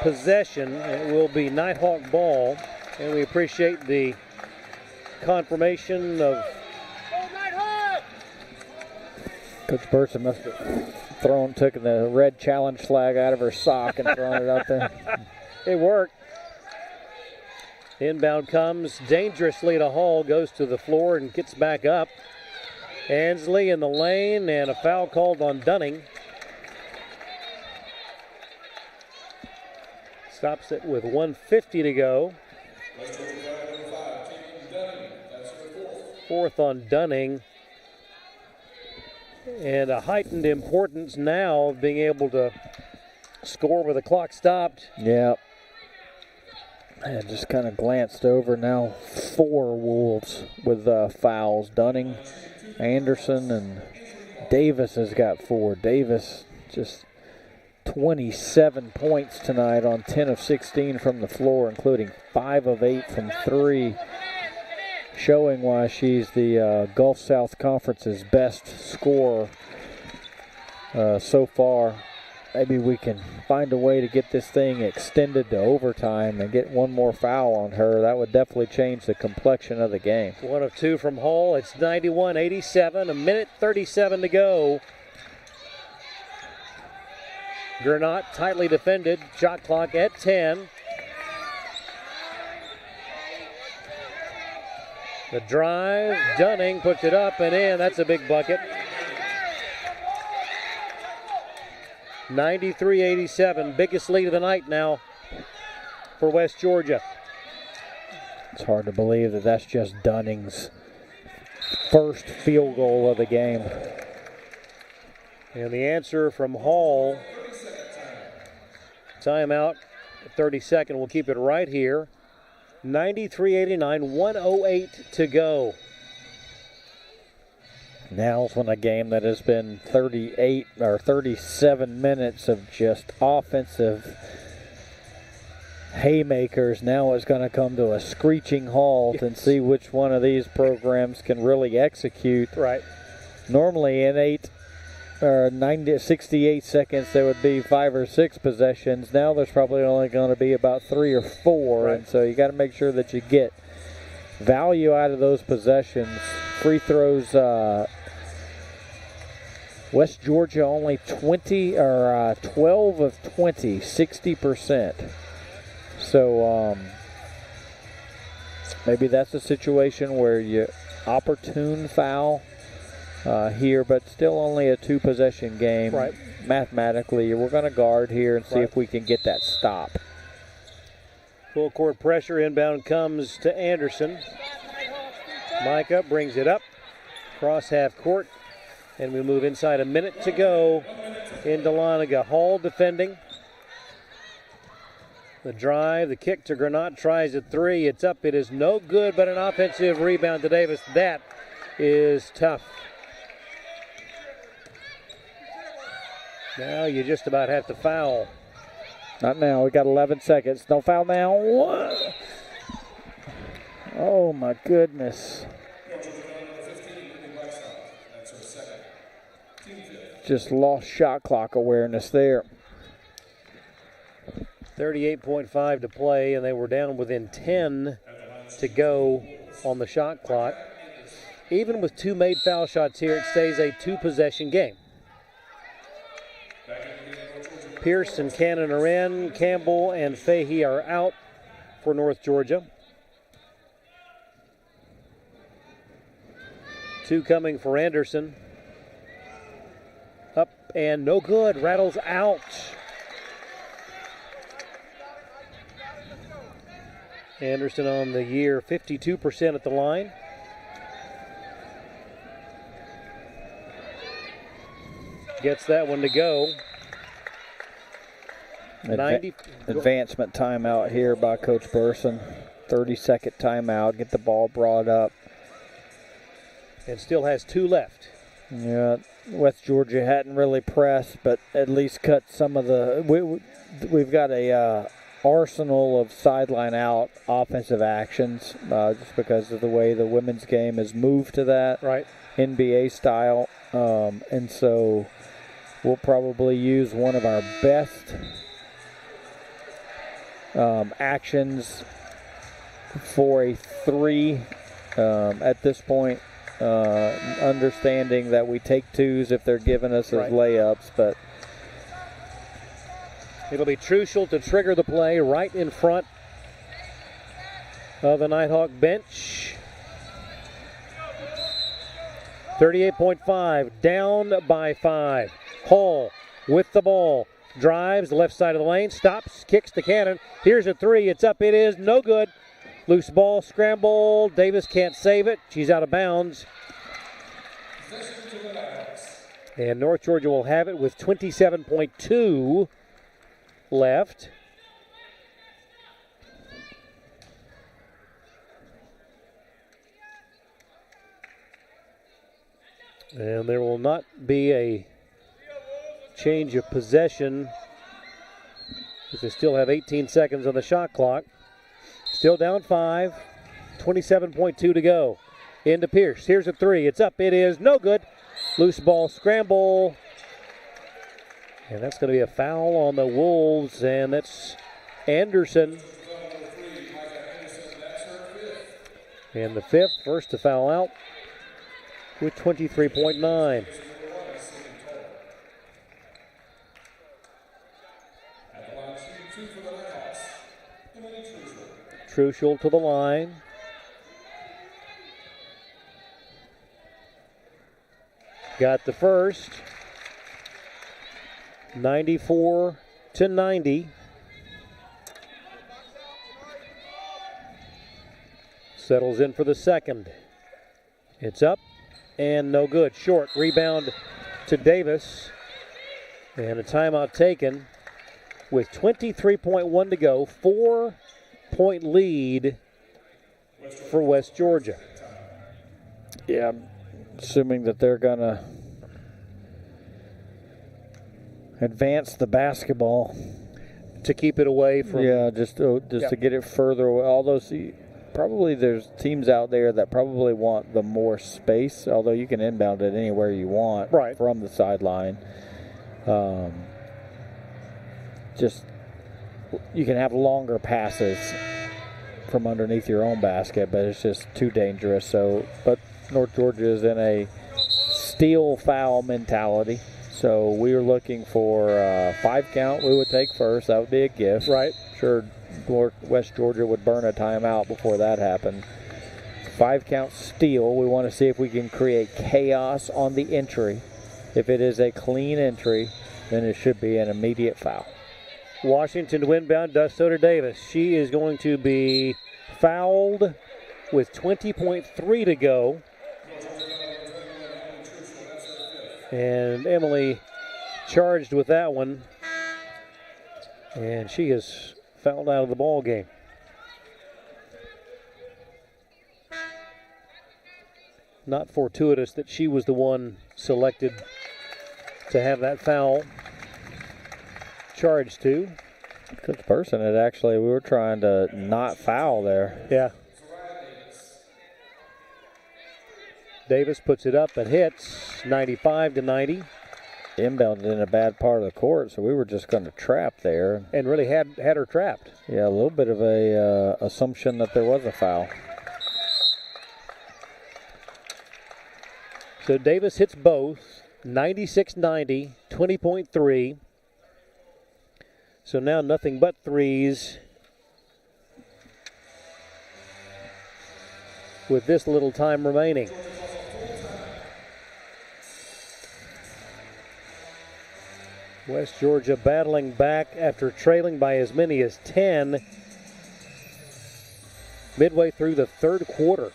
possession. It will be Nighthawk ball, and we appreciate the confirmation of Coach Burson must have taken the red challenge flag out of her sock and thrown it out there. It worked. Inbound comes dangerously to Hall, goes to the floor and gets back up. Ansley in the lane, and a foul called on Dunning. Stops it with 1:50 to go. Fourth on Dunning. And a heightened importance now of being able to score with the clock stopped. Yeah. And just kind of glanced over now. 4 Wolves with fouls. Dunning, Anderson, and Davis has got 4. Davis just 27 points tonight on 10 of 16 from the floor, including 5 of 8 from 3, showing why she's the Gulf South Conference's best scorer so far. Maybe we can find a way to get this thing extended to overtime and get one more foul on her. That would definitely change the complexion of the game. 1 of 2 from Hall. It's 91-87, a minute 37 to go. Gernot tightly defended. Shot clock at 10. The drive, Dunning puts it up and in. That's a big bucket. 93-87, biggest lead of the night now for West Georgia. It's hard to believe that that's just Dunning's first field goal of the game. And the answer from Hall, timeout, 32nd. We'll keep it right here. 93-89, 1:08 to go. Now's when a game that has been 38 or 37 minutes of just offensive haymakers, now it's going to come to a screeching halt and see which one of these programs can really execute. Right. Normally in 68 seconds there would be 5 or 6 possessions. Now there's probably only going to be about 3 or 4, right. And so you got to make sure that you get value out of those possessions. Free throws, West Georgia only 12 of 20, 60%. So maybe that's a situation where you opportune foul here, but still only a 2-possession game. Right. Mathematically, we're going to guard here and see right. if we can get that stop. Full court pressure, inbound comes to Anderson. Micah brings it up, cross half court, and we move inside a minute to go in Dahlonega. Hall defending. The drive, the kick to Granat, tries a 3. It's up, it is no good, but an offensive rebound to Davis. That is tough. Now you just about have to foul. Not now. We got 11 seconds. No foul now. What? Oh, my goodness. Just lost shot clock awareness there. 38.5 to play, and they were down within 10 to go on the shot clock. Even with 2 made foul shots here, it stays a 2-possession game. Pierce and Cannon are in. Campbell and Fahey are out for North Georgia. 2 coming for Anderson. Up and no good. Rattles out. Anderson on the year, 52% at the line. Gets that one to go. Advancement timeout here by Coach Burson. 30-second timeout. Get the ball brought up. And still has 2 left. Yeah, West Georgia hadn't really pressed, but at least cut some of the. We've got a arsenal of sideline out offensive actions just because of the way the women's game has moved to that right NBA style, and so we'll probably use one of our best actions for a 3 at this point. Understanding that we take 2s if they're giving us as layups, but it'll be Truschel to trigger the play right in front of the Nighthawk bench. 38.5, down by 5. Hall with the ball, drives the left side of the lane, stops, kicks to Cannon. Here's a 3, it's up, it is no good. Loose ball, scramble, Davis can't save it. She's out of bounds. And North Georgia will have it with 27.2 left. And there will not be a change of possession, because they still have 18 seconds on the shot clock. Still down 5, 27.2 to go. Into Pierce. Here's a three. It's up. It is no good. Loose ball scramble. And that's going to be a foul on the Wolves, and that's Anderson. And the fifth, first to foul out with 23.9. Truschel to the line. Got the first. 94-90. Settles in for the second. It's up and no good. Short rebound to Davis. And a timeout taken with 23.1 to go. 4-point lead for West Georgia. Yeah, I'm assuming that they're going to advance the basketball to keep it away from. Yeah, just to get it further away. Although, probably there's teams out there that probably want the more space, although you can inbound it anywhere you want from the sideline. Just you can have longer passes from underneath your own basket, but it's just too dangerous. So, but North Georgia is in a steal foul mentality. So we are looking for a 5 count we would take first. That would be a gift. Right. Sure, West Georgia would burn a timeout before that happened. 5 count steal. We want to see if we can create chaos on the entry. If it is a clean entry, then it should be an immediate foul. Washington to inbound, does so to Davis. She is going to be fouled with 20.3 to go. And Emily charged with that one. And she is fouled out of the ball game. Not fortuitous that she was the one selected to have that foul charged to. Good person. We were trying to not foul there. Yeah. Davis puts it up and hits 95-90. Inbounded in a bad part of the court, so we were just going to trap there. And really had her trapped. Yeah, a little bit of a assumption that there was a foul. So Davis hits both, 96-90, 20.3. So now nothing but threes with this little time remaining. West Georgia battling back after trailing by as many as 10 midway through the third quarter.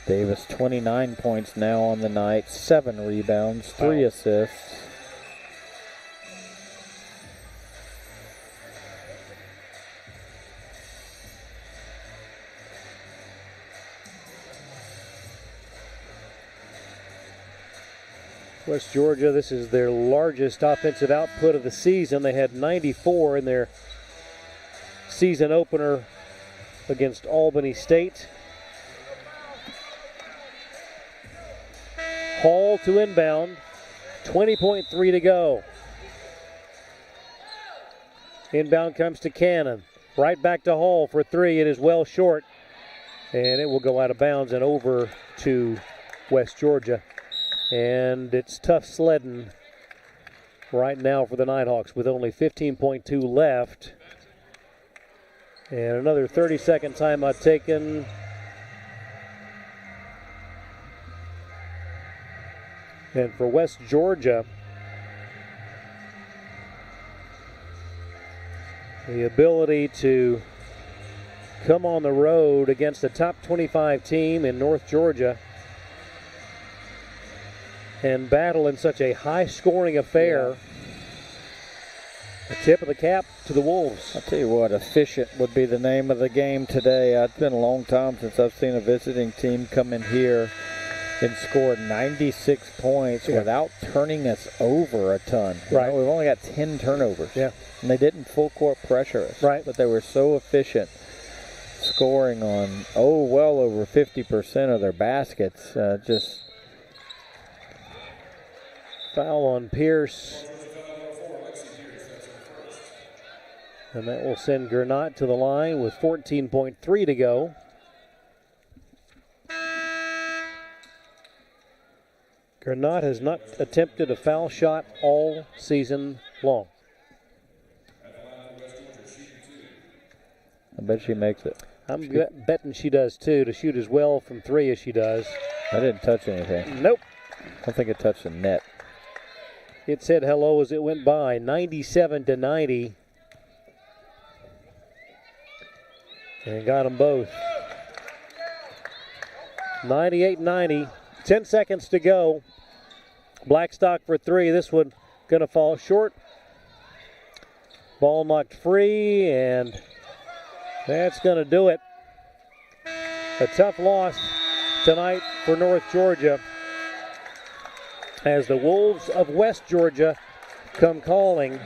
Davis 29 points now on the night, 7 rebounds, 3 assists. West Georgia, this is their largest offensive output of the season. They had 94 in their season opener against Albany State. Hall to inbound, 20.3 to go. Inbound comes to Cannon. Right back to Hall for 3. It is well short. And it will go out of bounds and over to West Georgia. And it's tough sledding right now for the Nighthawks with only 15.2 left. And another 30-second timeout taken. And for West Georgia, the ability to come on the road against a top 25 team in North Georgia and battle in such a high-scoring affair A tip of the cap to the Wolves. I'll tell you what, efficient would be the name of the game today. It's been a long time since I've seen a visiting team come in here and score 96 points without turning us over a ton. Right. We've only got 10 turnovers. Yeah. And they didn't full court pressure us. Right. But they were so efficient, scoring on, well over 50% of their baskets. Just foul on Pierce. And that will send Gernot to the line with 14.3 to go. Gernot has not attempted a foul shot all season long. I bet she makes it. I'm betting she does too, to shoot as well from three as she does. I didn't touch anything. Nope. I don't think it touched the net. It said hello as it went by, 97-90. And got them both. 98-90, 10 seconds to go. Blackstock for three. This one going to fall short. Ball knocked free, and that's going to do it. A tough loss tonight for North Georgia as the Wolves of West Georgia come calling.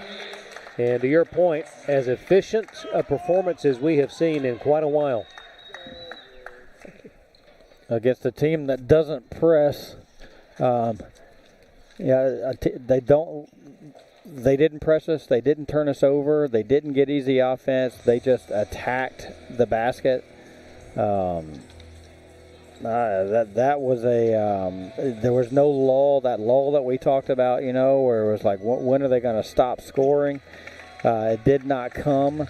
And to your point, as efficient a performance as we have seen in quite a while. Against a team that doesn't press, they didn't press us. They didn't turn us over. They didn't get easy offense. They just attacked the basket. That was there was no lull. That lull that we talked about, where it was like, when are they going to stop scoring? It did not come.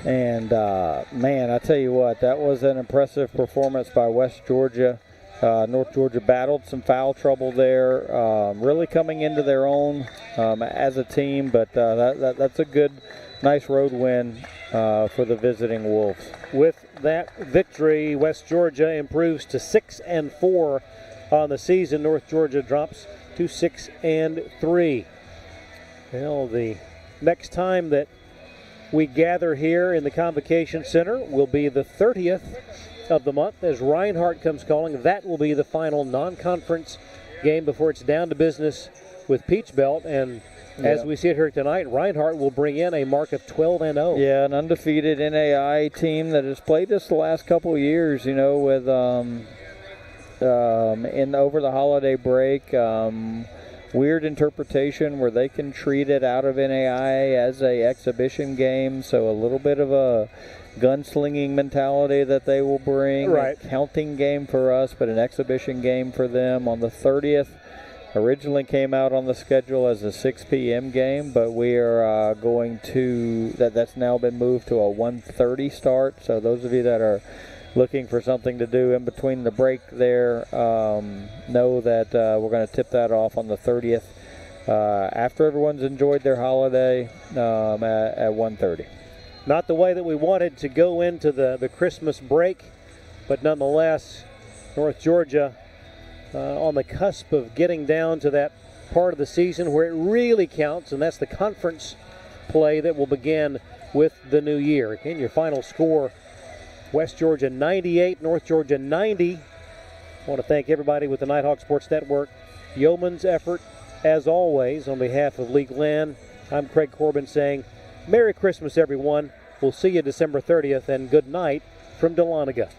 And, man, I tell you what, that was an impressive performance by West Georgia. North Georgia battled some foul trouble there, really coming into their own as a team. But that's a good, nice road win for the visiting Wolves. With that victory, West Georgia improves to 6-4 on the season. North Georgia drops to 6-3. Well, the next time that we gather here in the Convocation Center will be the 30th of the month as Reinhardt comes calling. That will be the final non-conference game before it's down to business with Peach Belt. And as we see it here tonight, Reinhardt will bring in a mark of 12-0. Yeah, an undefeated NAI team that has played this the last couple of years, with over the holiday break. Weird interpretation where they can treat it out of NAI as a exhibition game, so a little bit of a gunslinging mentality that they will bring. Right. A counting game for us, but an exhibition game for them on the 30th. Originally came out on the schedule as a 6 p.m. game, but we are going to, that's now been moved to a 1:30 start. So those of you that are looking for something to do in between the break there, know that we're going to tip that off on the 30th after everyone's enjoyed their holiday at 1:30. Not the way that we wanted to go into the Christmas break, but nonetheless, North Georgia on the cusp of getting down to that part of the season where it really counts, and that's the conference play that will begin with the new year. Again, your final score, West Georgia 98, North Georgia 90. I want to thank everybody with the Nighthawk Sports Network. Yeoman's effort, as always, on behalf of Lee Glenn. I'm Craig Corbin saying Merry Christmas, everyone. We'll see you December 30th, and good night from Dahlonega.